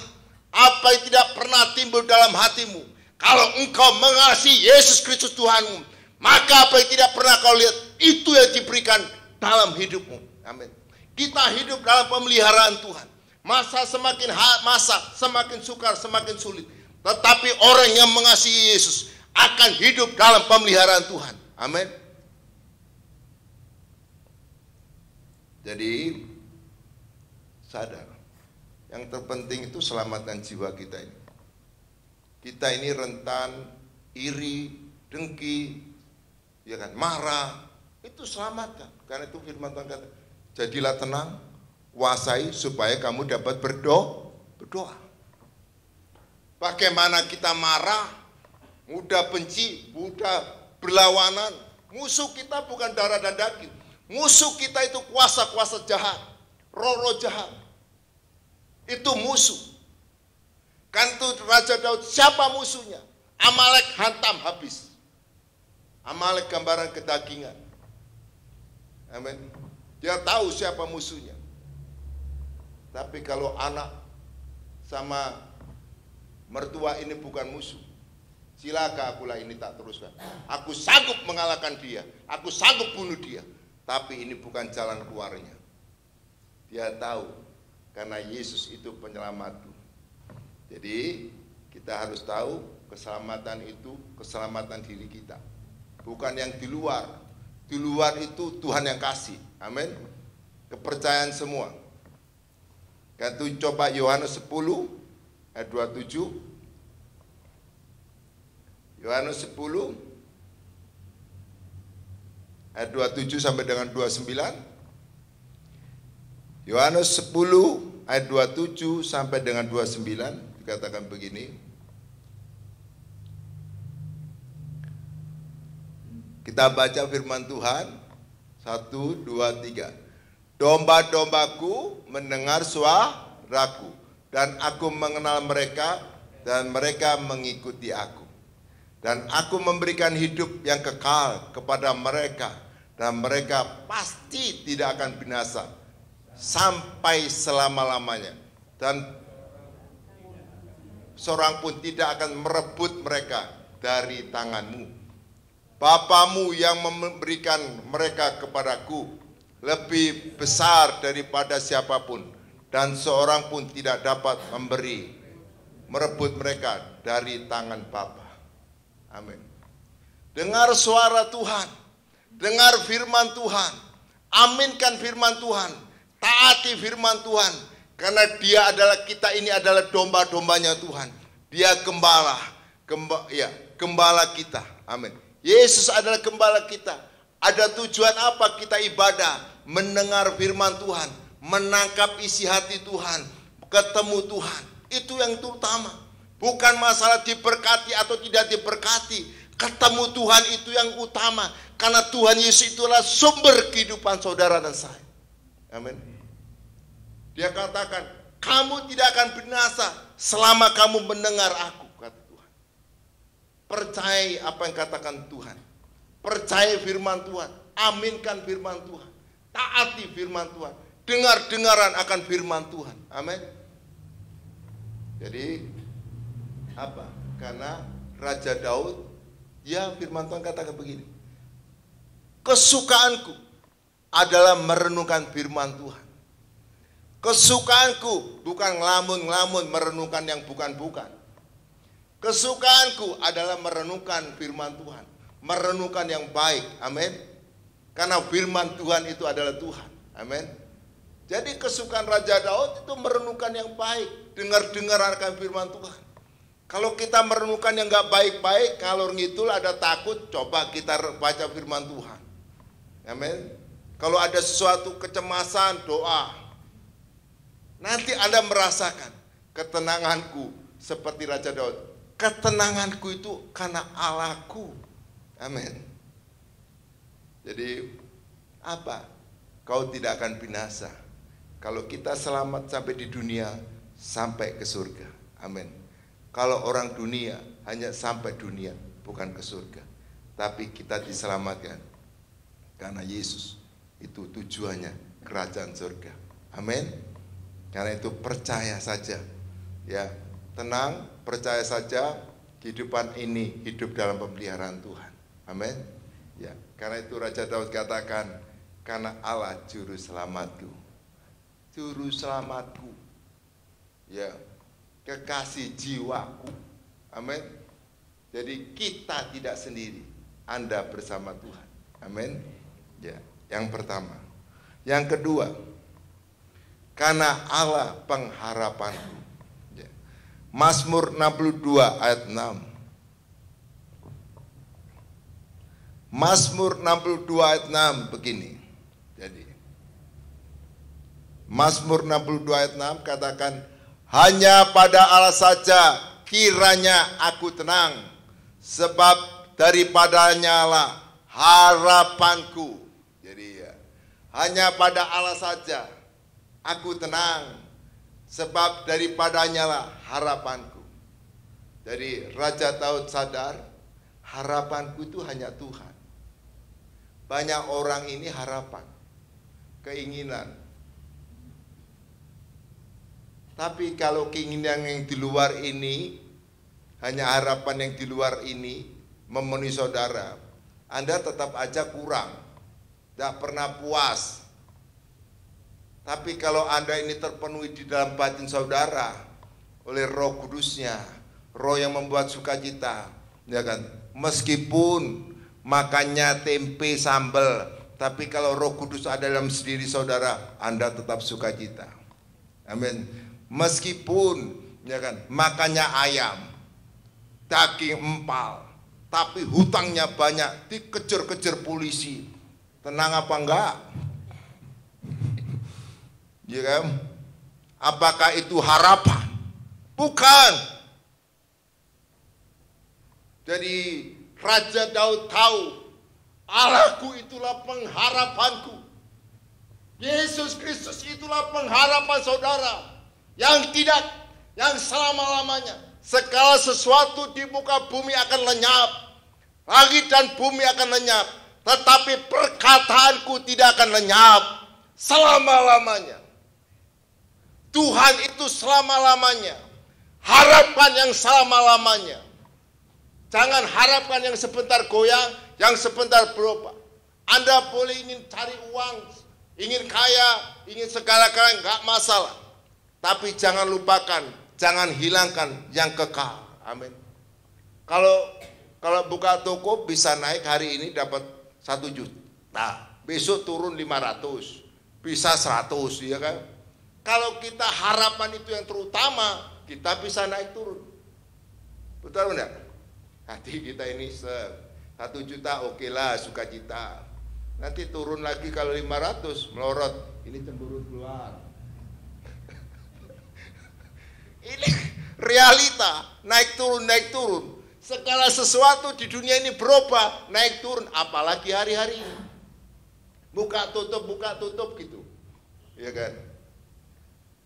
apa yang tidak pernah timbul dalam hatimu, kalau engkau mengasihi Yesus Kristus Tuhanmu, maka apa yang tidak pernah kau lihat, itu yang diberikan dalam hidupmu. Amin. Kita hidup dalam pemeliharaan Tuhan. Masa semakin sukar, semakin sulit. Tetapi orang yang mengasihi Yesus akan hidup dalam pemeliharaan Tuhan. Amin. Jadi sadar, yang terpenting itu selamatkan jiwa kita ini. Kita ini rentan iri, dengki, ya kan, marah. Itu selamatkan. Karena itu firman Tuhan kata, jadilah tenang, kuasai supaya kamu dapat berdoa. Bagaimana kita marah, mudah benci, mudah berlawanan. Musuh kita bukan darah dan daging. Musuh kita itu kuasa-kuasa jahat, roh-roh jahat. Itu musuh. Kan itu Raja Daud, siapa musuhnya? Amalek hantam habis. Amalek gambaran kedagingan. Amin. Dia tahu siapa musuhnya. Tapi kalau anak sama mertua ini bukan musuh. Silakan akulah ini tak teruskan. Aku sanggup mengalahkan dia. Aku sanggup bunuh dia. Tapi ini bukan jalan keluarnya. Dia tahu karena Yesus itu penyelamatku. Jadi kita harus tahu keselamatan itu keselamatan diri kita. Bukan yang di luar. Di luar itu Tuhan yang kasih. Amin. Kepercayaan semua. Kita coba Yohanes 10 ayat 27. Yohanes 10 ayat 27 sampai dengan 29. Yohanes 10 ayat 27 sampai dengan 29 dikatakan begini. Kita baca firman Tuhan. 1, 2, 3. Domba-dombaku mendengar suaraku, dan aku mengenal mereka, dan mereka mengikuti aku. Dan aku memberikan hidup yang kekal kepada mereka, dan mereka pasti tidak akan binasa sampai selama-lamanya, dan seorang pun tidak akan merebut mereka dari tanganmu. Bapamu yang memberikan mereka kepadaku lebih besar daripada siapapun, dan seorang pun tidak dapat merebut mereka dari tangan Bapa. Amin. Dengar suara Tuhan, dengar firman Tuhan, aminkan firman Tuhan, taati firman Tuhan, karena dia adalah, kita ini adalah domba-dombanya Tuhan. Dia gembala kita. Amin. Yesus adalah gembala kita. Ada tujuan apa kita ibadah? Mendengar firman Tuhan, menangkap isi hati Tuhan, ketemu Tuhan. Itu yang utama. Bukan masalah diberkati atau tidak diberkati. Ketemu Tuhan itu yang utama. Karena Tuhan Yesus itulah sumber kehidupan saudara dan saya. Amin. Dia katakan, kamu tidak akan binasa selama kamu mendengar aku, kata Tuhan. Percaya apa yang katakan Tuhan. Percaya firman Tuhan. Aminkan firman Tuhan. Taati firman Tuhan. Dengar-dengaran akan firman Tuhan. Amin. Jadi apa? Karena Raja Daud, ya firman Tuhan katakan begini. Kesukaanku adalah merenungkan firman Tuhan. Kesukaanku bukan ngelamun-ngelamun merenungkan yang bukan-bukan. Kesukaanku adalah merenungkan firman Tuhan. Merenungkan yang baik. Amin. Karena firman Tuhan itu adalah Tuhan. Amin. Jadi kesukaan Raja Daud itu merenungkan yang baik. Dengar-dengar akan firman Tuhan. Kalau kita merenungkan yang gak baik-baik, kalau ngidul ada takut, coba kita baca firman Tuhan. Amin. Kalau ada sesuatu kecemasan, doa. Nanti Anda merasakan ketenanganku seperti Raja Daud. Ketenanganku itu karena Allahku. Amin. Jadi apa? Kau tidak akan binasa. Kalau kita selamat sampai di dunia, sampai ke surga. Amin. Kalau orang dunia hanya sampai dunia, bukan ke surga. Tapi kita diselamatkan karena Yesus itu tujuannya kerajaan surga. Amin. Karena itu percaya saja. Ya, tenang, percaya saja kehidupan ini hidup dalam pemeliharaan Tuhan. Amin. Ya, karena itu Raja Daud katakan, karena Allah juru selamatku. Juru selamatku. Ya, kekasih jiwaku. Amin. Jadi kita tidak sendiri, Anda bersama Tuhan. Amin. Ya, yang pertama. Yang kedua, karena Allah pengharapanku. Ya. Mazmur 62 ayat 6. Mazmur 62 ayat 6 begini. Jadi Mazmur 62 ayat 6 katakan, hanya pada Allah saja kiranya aku tenang, sebab daripadanya lah harapanku. Jadi ya, hanya pada Allah saja aku tenang, sebab daripadanya lah harapanku. Jadi Raja Daud sadar, harapanku itu hanya Tuhan. Banyak orang ini harapan, keinginan. Tapi kalau keinginan yang di luar ini, hanya harapan yang di luar ini memenuhi saudara, Anda tetap aja kurang, tidak pernah puas. Tapi kalau Anda ini terpenuhi di dalam batin saudara oleh Roh Kudusnya, Roh yang membuat sukacita, ya kan? Meskipun makannya tempe sambal, tapi kalau Roh Kudus ada dalam diri saudara, Anda tetap sukacita. Amin. Meskipun ya kan makannya ayam, daging empal, tapi hutangnya banyak, dikejar-kejar polisi, tenang apa enggak? Ya kan? Apakah itu harapan? Bukan. Jadi Raja Daud tahu, Allahku itulah pengharapanku. Yesus Kristus itulah pengharapan saudara. Yang selama-lamanya. Segala sesuatu di muka bumi akan lenyap. Langit dan bumi akan lenyap. Tetapi perkataanku tidak akan lenyap selama-lamanya. Tuhan itu selama-lamanya. Harapan yang selama-lamanya. Jangan harapkan yang sebentar goyang, yang sebentar berubah. Anda boleh ingin cari uang, ingin kaya, ingin segala-galanya, enggak masalah. Tapi jangan lupakan, jangan hilangkan yang kekal. Amin. Kalau buka toko bisa naik hari ini dapat 1 juta. Nah, besok turun 500, bisa 100, ya kan? Kalau kita harapan itu yang terutama, kita bisa naik turun. Betul enggak? Hati kita ini 1 juta oke lah, sukacita. Nanti turun lagi kalau 500 melorot, ini cemburu keluar. Ini realita, naik turun. Segala sesuatu di dunia ini berubah, naik turun, apalagi hari-hari ini. Buka tutup gitu. Ya kan?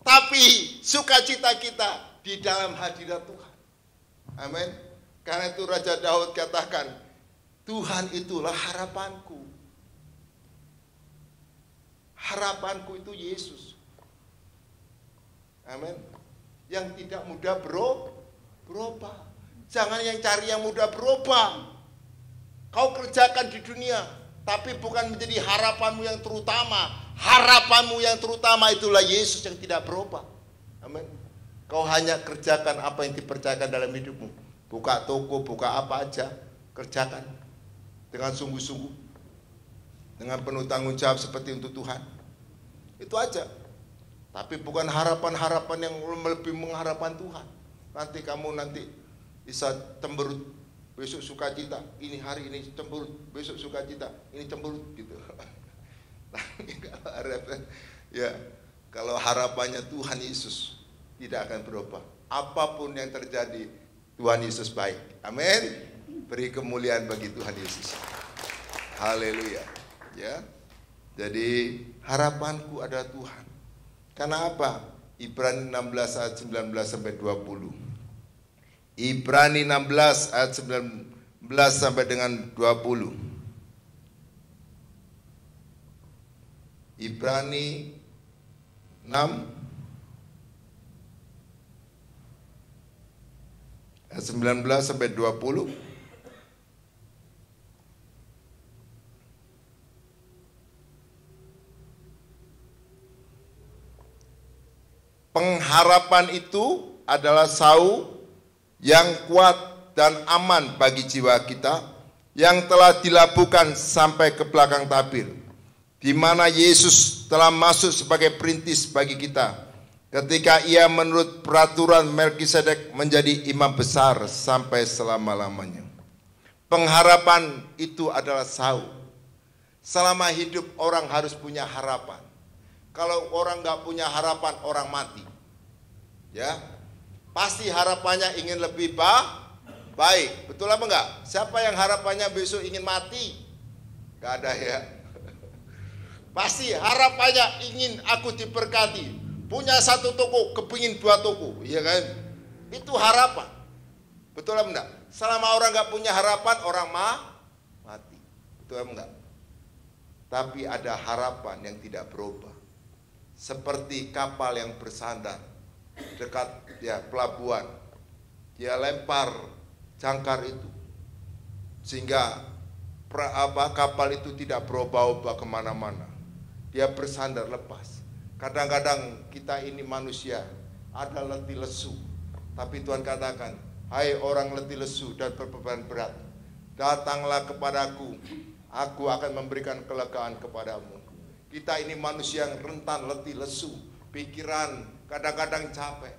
Tapi sukacita kita di dalam hadirat Tuhan. Amin. Karena itu Raja Daud katakan, Tuhan itulah harapanku. Harapanku itu Yesus. Amin. Yang tidak mudah berubah. Jangan yang cari yang mudah berubah. Kau kerjakan di dunia, tapi bukan menjadi harapanmu yang terutama. Harapanmu yang terutama itulah Yesus yang tidak berubah. Amin. Kau hanya kerjakan apa yang dipercayakan dalam hidupmu. Buka toko, buka apa aja, kerjakan dengan sungguh-sungguh, dengan penuh tanggung jawab seperti untuk Tuhan. Itu aja. Tapi bukan harapan-harapan yang lebih mengharapkan Tuhan. Nanti kamu bisa cemberut, besok sukacita. Ini hari ini cemberut, besok sukacita. Ini cemberut gitu. Kalau harapannya Tuhan Yesus tidak akan berubah. Apapun yang terjadi, Tuhan Yesus baik. Amin. Beri kemuliaan bagi Tuhan Yesus. Haleluya. Ya. Jadi harapanku adalah Tuhan. Karena apa? Ibrani 16 ayat 19 sampai 20. Ibrani 16 ayat 19 sampai dengan 20. Ibrani 6 ayat 19 sampai 20. Pengharapan itu adalah sau yang kuat dan aman bagi jiwa kita yang telah dilabuhkan sampai ke belakang tabir, di mana Yesus telah masuk sebagai perintis bagi kita ketika ia menurut peraturan Melkisedek menjadi imam besar sampai selama-lamanya. Pengharapan itu adalah sau. Selama hidup orang harus punya harapan. Kalau orang nggak punya harapan, orang mati. Ya, pasti harapannya ingin lebih baik. Betul apa enggak? Siapa yang harapannya besok ingin mati? Gak ada ya. Pasti harapannya ingin aku diberkati, punya 1 toko, kepingin 2 toko, ya kan? Itu harapan. Betul apa enggak? Selama orang nggak punya harapan, orang mati. Betul apa enggak? Tapi ada harapan yang tidak berubah. Seperti kapal yang bersandar dekat pelabuhan. Dia lempar jangkar itu sehingga kapal itu tidak berubah-ubah kemana-mana. Dia bersandar lepas. Kadang-kadang kita ini manusia ada letih lesu, tapi Tuhan katakan, hai orang letih lesu dan berbeban berat, datanglah kepadaku, aku akan memberikan kelegaan kepadamu. Kita ini manusia yang rentan letih lesu, pikiran kadang-kadang capek.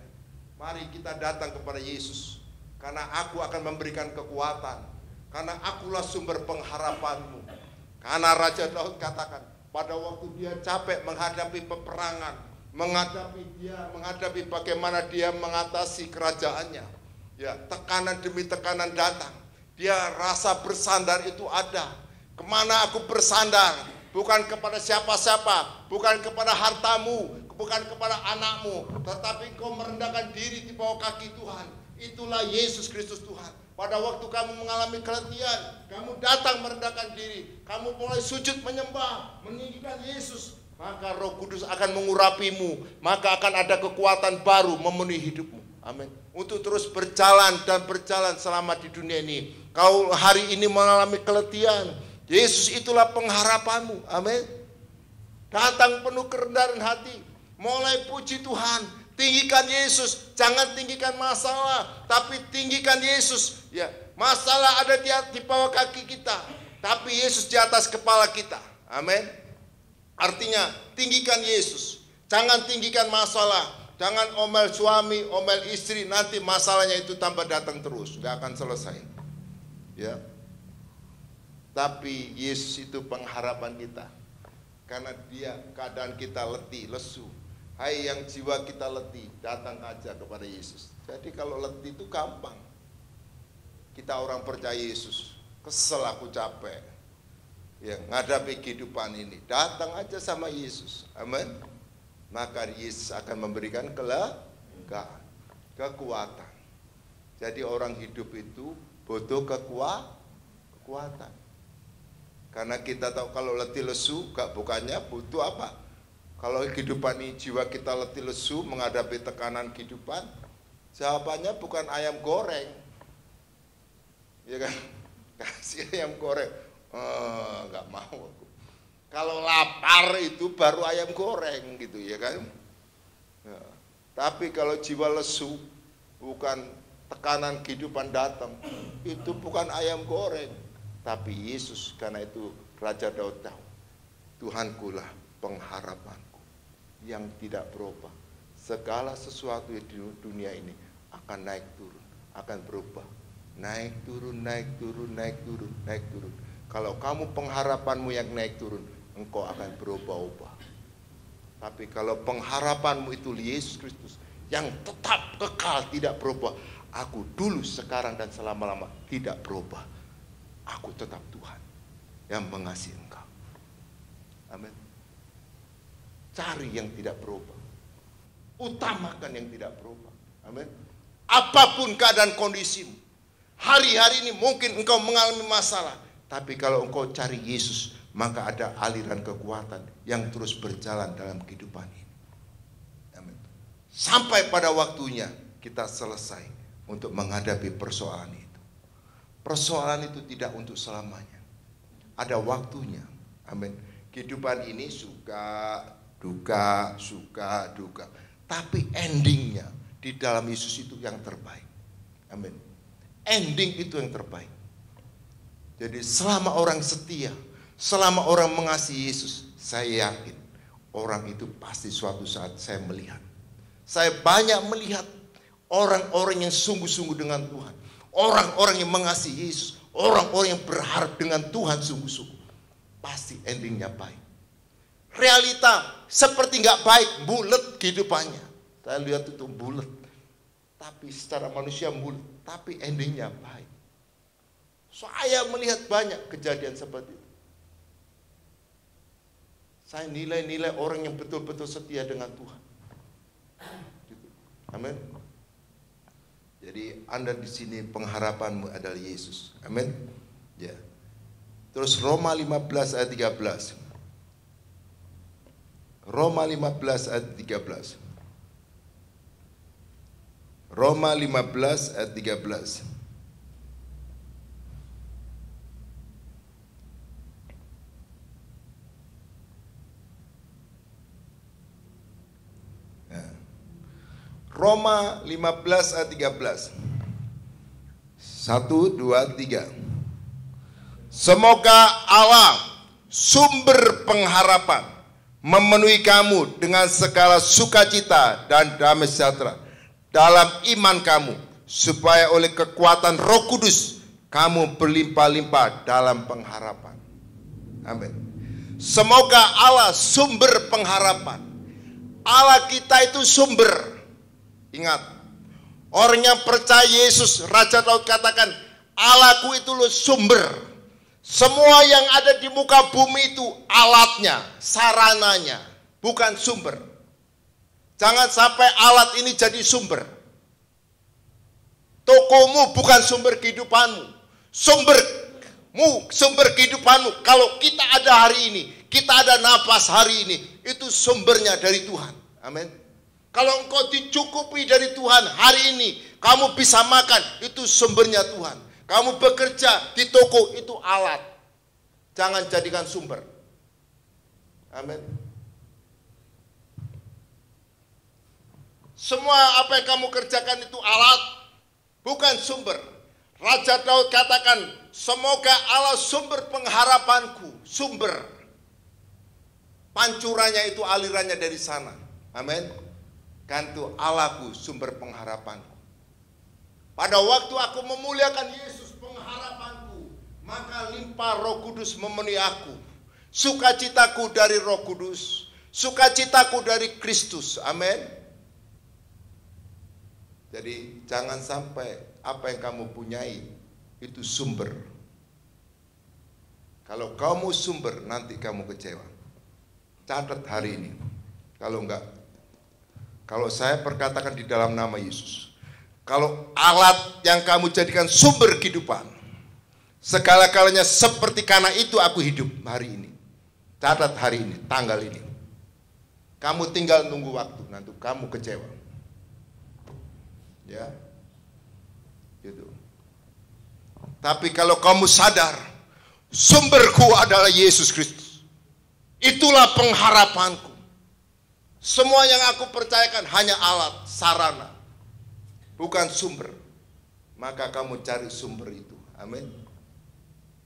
Mari kita datang kepada Yesus, karena aku akan memberikan kekuatan, karena akulah sumber pengharapanmu. Karena Raja Daud katakan, pada waktu dia capek menghadapi peperangan, menghadapi bagaimana dia mengatasi kerajaannya, tekanan demi tekanan datang, dia rasa bersandar itu ada. Kemana aku bersandar? Bukan kepada siapa-siapa, bukan kepada hartamu, bukan kepada anakmu, tetapi kau merendahkan diri di bawah kaki Tuhan. Itulah Yesus Kristus Tuhan. Pada waktu kamu mengalami keletihan, kamu datang merendahkan diri, kamu mulai sujud menyembah, meninggikan Yesus, maka Roh Kudus akan mengurapimu, maka akan ada kekuatan baru memenuhi hidupmu. Amin. Untuk terus berjalan dan berjalan selama di dunia ini. Kau hari ini mengalami keletihan, Yesus itulah pengharapanmu. Amin. Datang penuh kerendahan hati, mulai puji Tuhan, tinggikan Yesus, jangan tinggikan masalah, tapi tinggikan Yesus. Masalah ada di bawah kaki kita, tapi Yesus di atas kepala kita. Amin. Artinya tinggikan Yesus, jangan tinggikan masalah, jangan omel suami, omel istri, nanti masalahnya itu tambah datang terus, gak akan selesai. Tapi Yesus itu pengharapan kita, karena dia keadaan kita letih, lesu. Hai yang jiwa kita letih, datang aja kepada Yesus. Jadi kalau letih itu gampang. Kita orang percaya Yesus, kesel aku capek, ngadapi kehidupan ini, datang aja sama Yesus. Amin. Maka Yesus akan memberikan kelegaan, kekuatan. Jadi orang hidup itu butuh kekuatan. Karena kita tahu kalau letih lesu, bukannya butuh apa? Kalau kehidupan ini jiwa kita letih lesu menghadapi tekanan kehidupan, jawabannya bukan ayam goreng. Ya kan? Kasih ayam goreng. Enggak mau aku. Kalau lapar itu baru ayam goreng gitu ya kan. Tapi kalau jiwa lesu, bukan tekanan kehidupan datang, itu bukan ayam goreng, tapi Yesus. Karena itu Raja Daud tahu, Tuhankulah pengharapanku yang tidak berubah. Segala sesuatu di dunia ini akan naik turun, akan berubah. Naik turun, naik turun, naik turun, naik turun. Kalau kamu pengharapanmu yang naik turun, engkau akan berubah-ubah. Tapi kalau pengharapanmu itu Yesus Kristus yang tetap kekal tidak berubah, aku dulu, sekarang dan selama-lama tidak berubah, aku tetap Tuhan yang mengasihi engkau. Amin. Cari yang tidak berubah, utamakan yang tidak berubah. Amin. Apapun keadaan kondisimu, hari-hari ini mungkin engkau mengalami masalah, tapi kalau engkau cari Yesus, maka ada aliran kekuatan yang terus berjalan dalam kehidupan ini. Amin. Sampai pada waktunya kita selesai untuk menghadapi persoalan itu. Persoalan itu tidak untuk selamanya. Ada waktunya. Amin. Kehidupan ini suka, duka, suka, duka. Tapi endingnya di dalam Yesus itu yang terbaik. Amin. Ending itu yang terbaik. Jadi selama orang setia, selama orang mengasihi Yesus, saya yakin orang itu pasti suatu saat saya melihat. Saya banyak melihat orang-orang yang sungguh-sungguh dengan Tuhan. Orang-orang yang mengasihi Yesus, orang-orang yang berharap dengan Tuhan sungguh-sungguh. Pasti endingnya baik. Realita seperti nggak baik, bulat kehidupannya. Saya lihat itu bulat. Tapi secara manusia bulat, tapi endingnya baik. Saya melihat banyak kejadian seperti itu. Saya nilai-nilai orang yang betul-betul setia dengan Tuhan. Gitu. Amin. Jadi Anda di sini pengharapanmu adalah Yesus. Amin. Ya. Terus Roma 15 ayat 13. Roma 15 ayat 13. Roma 15 ayat 13. Roma 15 ayat 13. 1, 2, 3. Semoga Allah sumber pengharapan memenuhi kamu dengan segala sukacita dan damai sejahtera dalam iman kamu, supaya oleh kekuatan Roh Kudus kamu berlimpah-limpah dalam pengharapan. Amin. Semoga Allah sumber pengharapan. Allah kita itu sumber. Ingat, orang yang percaya Yesus, Raja Daud katakan, Allahku itu loh sumber. Semua yang ada di muka bumi itu alatnya, sarananya, bukan sumber. Jangan sampai alat ini jadi sumber. Tokomu bukan sumber kehidupanmu. Sumber kehidupanmu. Kalau kita ada hari ini, kita ada nafas hari ini, itu sumbernya dari Tuhan. Amin. Kalau engkau dicukupi dari Tuhan hari ini, kamu bisa makan, itu sumbernya Tuhan. Kamu bekerja di toko, itu alat. Jangan jadikan sumber. Amin. Semua apa yang kamu kerjakan itu alat, bukan sumber. Raja Daud katakan, semoga Allah sumber pengharapanku, sumber. Pancurannya itu alirannya dari sana. Amin. Kan itu Allahku sumber pengharapanku. Pada waktu aku memuliakan Yesus pengharapanku, maka limpah Roh Kudus memenuhi aku. Sukacitaku dari Roh Kudus, sukacitaku dari Kristus. Amin. Jadi jangan sampai apa yang kamu punyai itu sumber. Kalau kamu sumber, nanti kamu kecewa. Catat hari ini. Kalau saya perkatakan di dalam nama Yesus, kalau alat yang kamu jadikan sumber kehidupan, segala-galanya seperti karena itu aku hidup hari ini. Catat hari ini, tanggal ini. Kamu tinggal nunggu waktu, nanti kamu kecewa. Ya, gitu. Tapi kalau kamu sadar, sumberku adalah Yesus Kristus. Itulah pengharapanku. Semua yang aku percayakan hanya alat, sarana, bukan sumber. Maka kamu cari sumber itu. Amin.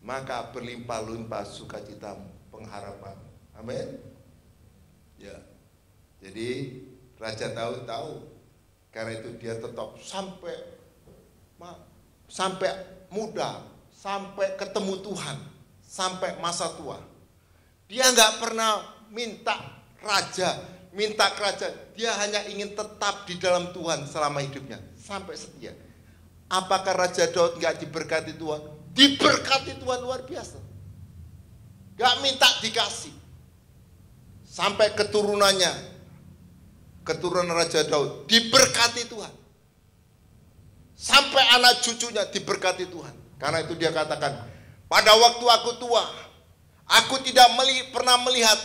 Maka berlimpah-limpah sukacitamu, pengharapan. Amin. Ya. Jadi Raja Daud tahu, karena itu dia tetap sampai muda, sampai ketemu Tuhan, sampai masa tua. Dia nggak pernah minta raja, minta kerajaan. Dia hanya ingin tetap di dalam Tuhan selama hidupnya, sampai setia. Apakah Raja Daud nggak diberkati Tuhan? Diberkati Tuhan luar biasa. Nggak minta dikasih. Sampai keturunannya, keturunan Raja Daud diberkati Tuhan. Sampai anak cucunya diberkati Tuhan. Karena itu dia katakan, pada waktu aku tua, aku tidak pernah melihat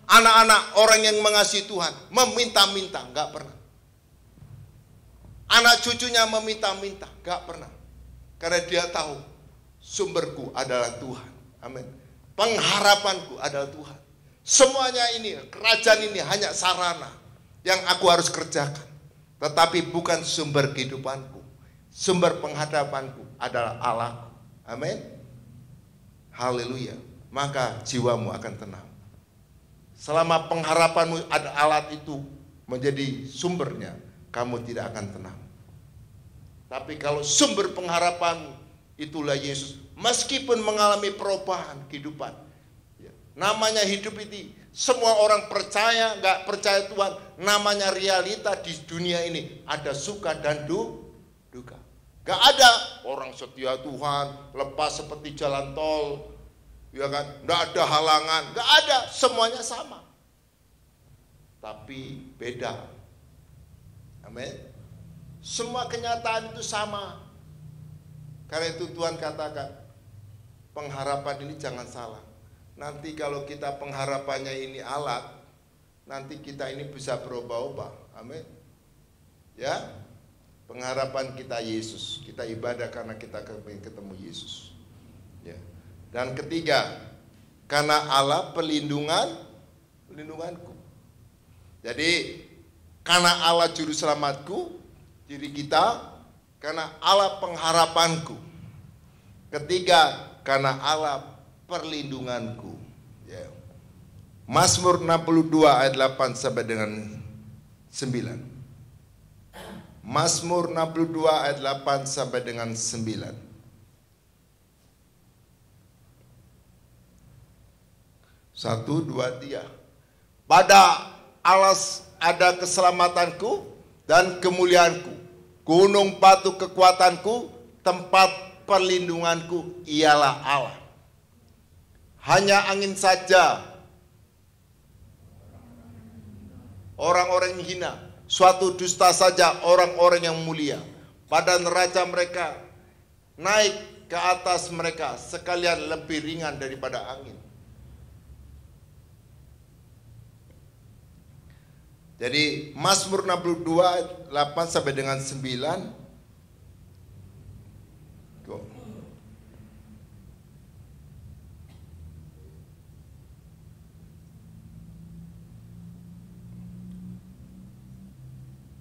anak-anak orang yang mengasihi Tuhan meminta-minta, enggak pernah. Anak cucunya meminta-minta, enggak pernah. Karena dia tahu sumberku adalah Tuhan. Amin. Pengharapanku adalah Tuhan. Semuanya ini, kerajaan ini hanya sarana yang aku harus kerjakan. Tetapi bukan sumber kehidupanku. Sumber pengharapanku adalah Allahku. Amin. Haleluya. Maka jiwamu akan tenang. Selama pengharapanmu ada alat itu menjadi sumbernya, kamu tidak akan tenang. Tapi kalau sumber pengharapanmu itulah Yesus, meskipun mengalami perubahan kehidupan, namanya hidup itu, semua orang percaya, nggak percaya Tuhan, namanya realita di dunia ini, ada suka dan duka. Nggak ada orang setia Tuhan, lepas seperti jalan tol, ya kan, nggak ada halangan, nggak ada, semuanya sama. Tapi beda. Amin. Semua kenyataan itu sama. Karena itu Tuhan katakan, pengharapan ini jangan salah. Nanti kalau kita pengharapannya ini alat, nanti kita ini bisa berubah-ubah. Amin. Ya, pengharapan kita Yesus. Kita ibadah karena kita ketemu Yesus. Ya. Dan ketiga, karena Allah pelindunganku. Jadi karena Allah juru selamatku, diri kita, karena Allah pengharapanku. Ketiga, karena Allah perlindunganku. Ya. Mazmur 62 ayat 8 sampai dengan 9. Mazmur 62 ayat 8 sampai dengan 9. Satu, dua, tiga. Pada Allah ada keselamatanku dan kemuliaanku. Gunung batu kekuatanku, tempat perlindunganku ialah Allah. Hanya angin saja orang-orang yang hina, suatu dusta saja orang-orang yang mulia. Pada neraca mereka naik ke atas mereka, sekalian lebih ringan daripada angin. Jadi Mazmur 62 8 sampai dengan 9. Go.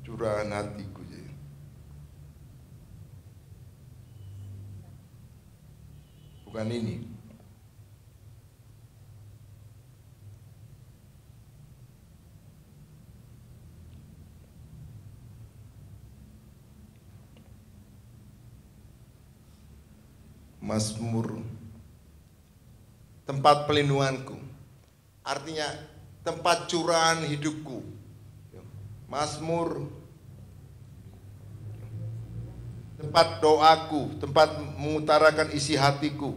Curahan hatiku. Bukan ini. Mazmur, tempat pelindunganku, artinya tempat curahan hidupku. Mazmur, tempat doaku, tempat mengutarakan isi hatiku.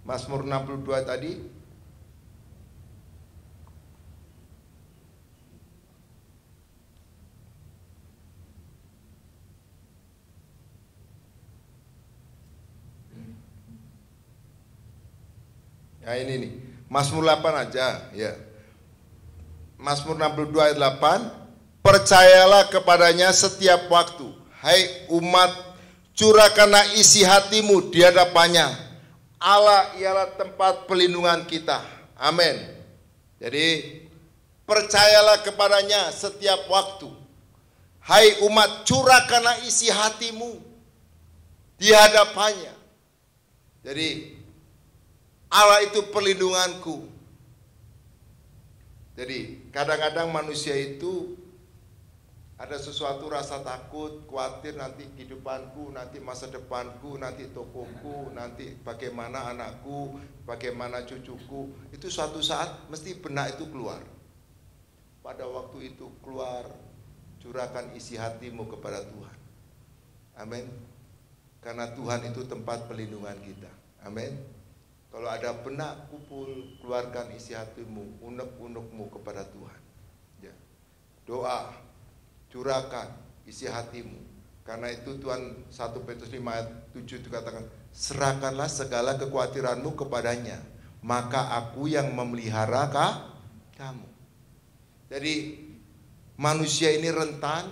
Mazmur 62 tadi. Ya ini nih, Mazmur 8 aja ya. Mazmur 62 ayat 8, percayalah kepadanya setiap waktu, hai umat, curahkanlah isi hatimu di hadapannya. Allah ialah tempat perlindungan kita. Amin. Jadi percayalah kepadanya setiap waktu. Hai umat, curahkanlah isi hatimu di hadapannya. Jadi Allah itu perlindunganku. Jadi kadang-kadang manusia itu ada sesuatu rasa takut, khawatir nanti kehidupanku, nanti masa depanku, nanti tokoku, nanti bagaimana anakku, bagaimana cucuku. Itu suatu saat mesti benak itu keluar. Pada waktu itu keluar, curahkan isi hatimu kepada Tuhan. Amin. Karena Tuhan itu tempat perlindungan kita. Amin. Kalau ada benak kupul, keluarkan isi hatimu, unek-unekmu kepada Tuhan. Ya. Doa, curahkan isi hatimu. Karena itu Tuhan 1 Petrus 5 ayat 7 itu katakan, serahkanlah segala kekhawatiranmu kepadanya, maka aku yang memelihara kamu. Jadi manusia ini rentan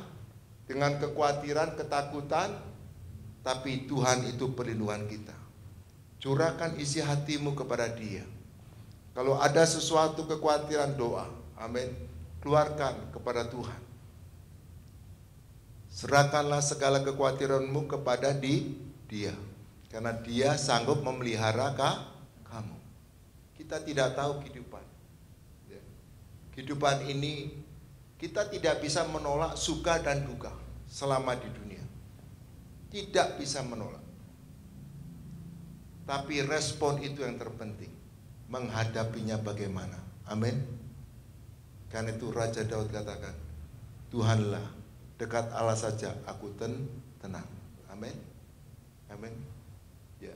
dengan kekhawatiran, ketakutan, tapi Tuhan itu perlindungan kita. Curahkan isi hatimu kepada Dia. Kalau ada sesuatu kekhawatiran, doa, amin, keluarkan kepada Tuhan. Serahkanlah segala kekhawatiranmu kepada Dia, karena Dia sanggup memelihara kamu. Kita tidak tahu kehidupan. Kehidupan ini kita tidak bisa menolak suka dan duka selama di dunia. Tidak bisa menolak. Tapi respon itu yang terpenting. Menghadapinya bagaimana. Amin. Karena itu Raja Daud katakan, Tuhanlah, dekat Allah saja aku tenang. Amin. Amin. Ya.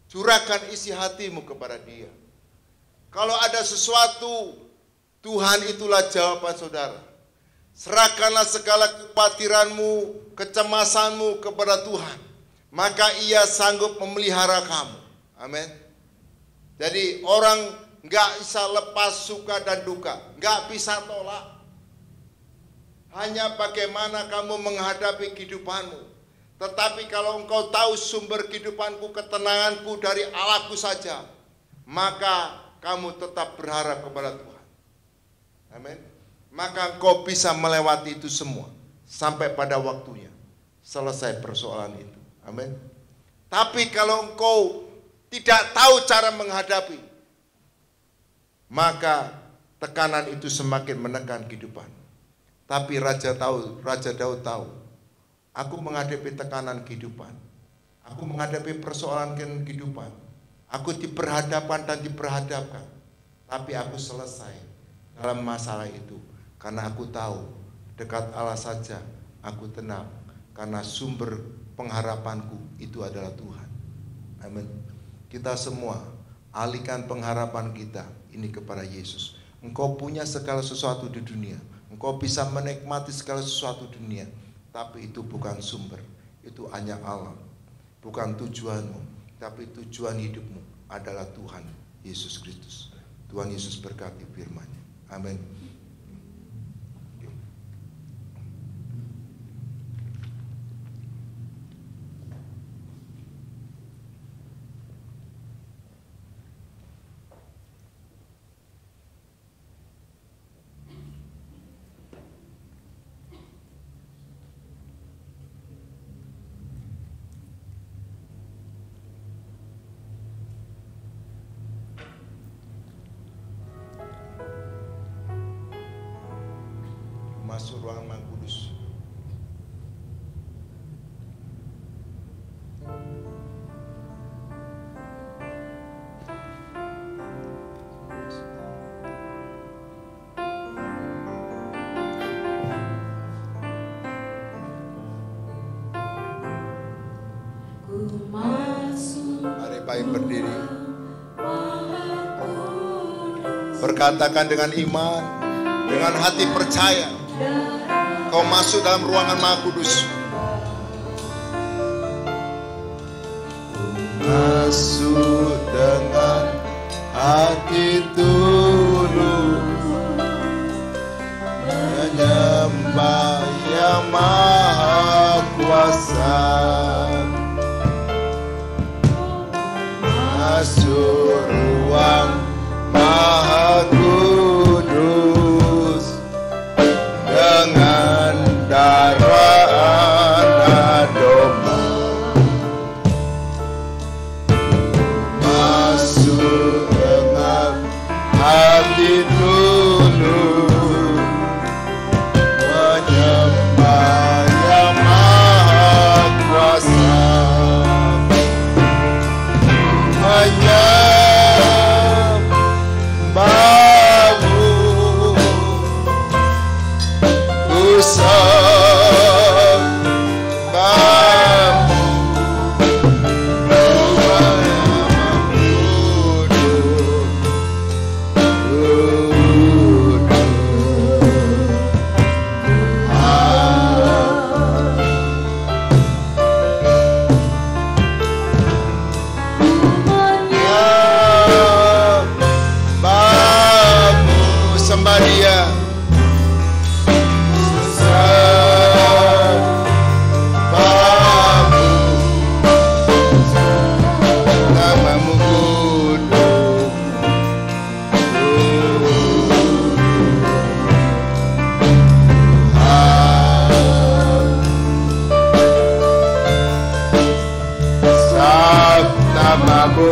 Curahkan isi hatimu kepada Dia. Kalau ada sesuatu, Tuhan itulah jawaban saudara. Serahkanlah segala kekhawatiranmu, kecemasanmu kepada Tuhan. Maka Ia sanggup memelihara kamu. Amin. Jadi orang nggak bisa lepas suka dan duka, nggak bisa tolak. hanya bagaimana kamu menghadapi kehidupanmu. Tetapi kalau engkau tahu sumber kehidupanku, ketenanganku dari Allahku saja, maka kamu tetap berharap kepada Tuhan. Amin. Maka engkau bisa melewati itu semua sampai pada waktunya selesai persoalan itu. Amin. Tapi kalau engkau tidak tahu cara menghadapi, maka tekanan itu semakin menekan kehidupan. Tapi Raja Daud tahu, aku menghadapi tekanan kehidupan, aku menghadapi persoalan kehidupan, aku diperhadapkan dan diperhadapkan, tapi aku selesai dalam masalah itu, karena aku tahu dekat Allah saja aku tenang, karena sumber pengharapanku itu adalah Tuhan. Amin. Kita semua alihkan pengharapan kita ini kepada Yesus. Engkau punya segala sesuatu di dunia, engkau bisa menikmati segala sesuatu di dunia, tapi itu bukan sumber, itu hanya Allah. Bukan tujuanmu, tapi tujuan hidupmu adalah Tuhan Yesus Kristus. Tuhan Yesus berkati firman-Nya. Amin. Masuk ruangan Maha Kudus. Mari baik berdiri. Berkatakan dengan iman, dengan hati percaya, kau masuk dalam ruangan Maha Kudus. Masuk dengan hati tulus, menyembah Yang Maha Kuasa. Masuk ruang Maha Kudus dengan darah anak domba. Masuk dengan hati tulus, menyembah Yang Maha Kuasa. Menyembahmu ku sembahmu, sembah Dia. Namamu kudus, namamu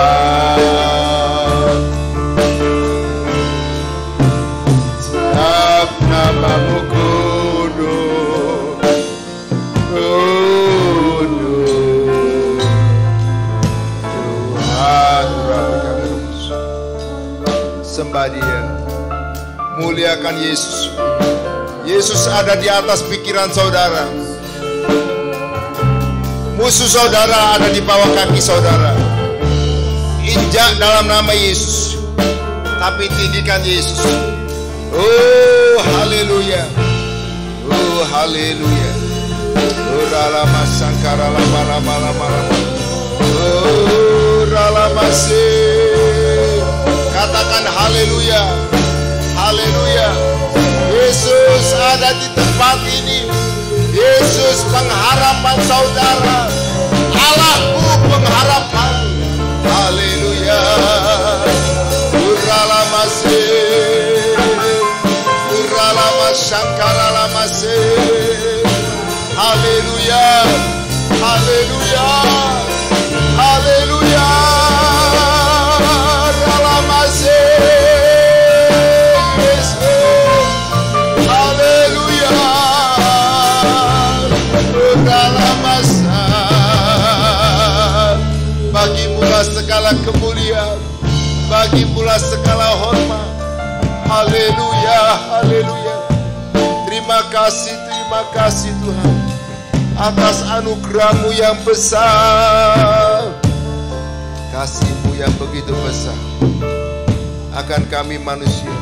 kudus, namamu kudus, kudus Tuhan. Sembah Dia, muliakan Yesus. Yesus ada di atas pikiran saudara. Musuh saudara ada di bawah kaki saudara. Injak dalam nama Yesus, tapi tinggikan Yesus. Oh haleluya, oh haleluya. Oh rala masangkara lama lama lama lama. Oh rala Katakan haleluya, haleluya. Yesus ada di tempat ini. Yesus pengharapan saudara, Allahku pengharapan. Haleluya. Uralamase, uralamasyangkaralamase. Haleluya, haleluya, haleluya. Ralamase, Yesus. Haleluya. Ralamasa. Bagimulah segala kemuliaan, bagimulah segala hormat. Haleluya, haleluya. Terima kasih Tuhan atas anugerah-Mu yang besar, kasih-Mu yang begitu besar akan kami manusia.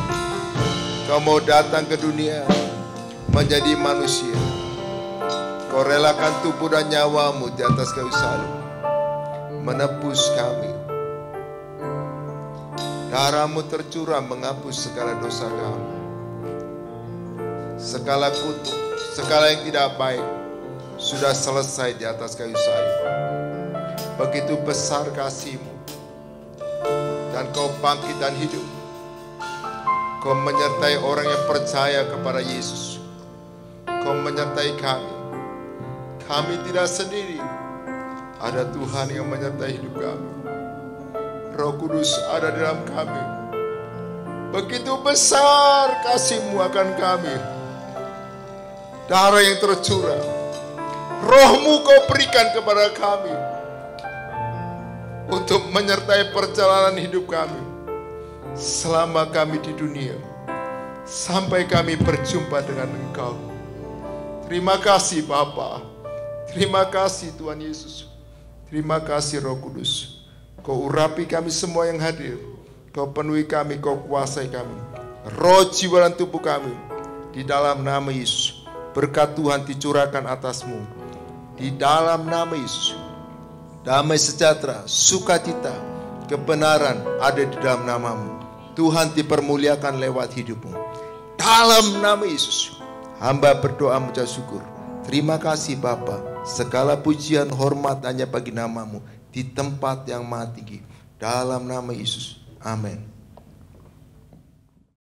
Kau mau datang ke dunia menjadi manusia. Kau relakan tubuh dan nyawa-Mu di atas kayu salib, menebus kami. Darah-Mu tercurah menghapus segala dosa kami, segala kutuk, segala yang tidak baik sudah selesai di atas kayu salib. Begitu besar kasih-Mu, dan Kau bangkit dan hidup. Kau menyertai orang yang percaya kepada Yesus. Kau menyertai kami. Kami tidak sendiri. Ada Tuhan yang menyertai hidup kami. Roh Kudus ada dalam kami. Begitu besar kasih-Mu akan kami. Darah yang tercurah, Roh-Mu Kau berikan kepada kami untuk menyertai perjalanan hidup kami selama kami di dunia, sampai kami berjumpa dengan Engkau. Terima kasih Bapa, terima kasih Tuhan Yesus, terima kasih Roh Kudus. Kau urapi kami semua yang hadir, Kau penuhi kami, Kau kuasai kami, roh, jiwa dan tubuh kami, di dalam nama Yesus. Berkat Tuhan dicurahkan atas-Mu di dalam nama Yesus. Damai sejahtera, sukacita, kebenaran ada di dalam nama-Mu. Tuhan dipermuliakan lewat hidup-Mu. Dalam nama Yesus, hamba berdoa mengucap syukur. Terima kasih Bapa. Segala pujian hormat hanya bagi nama-Mu di tempat yang maha tinggi. Dalam nama Yesus. Amin.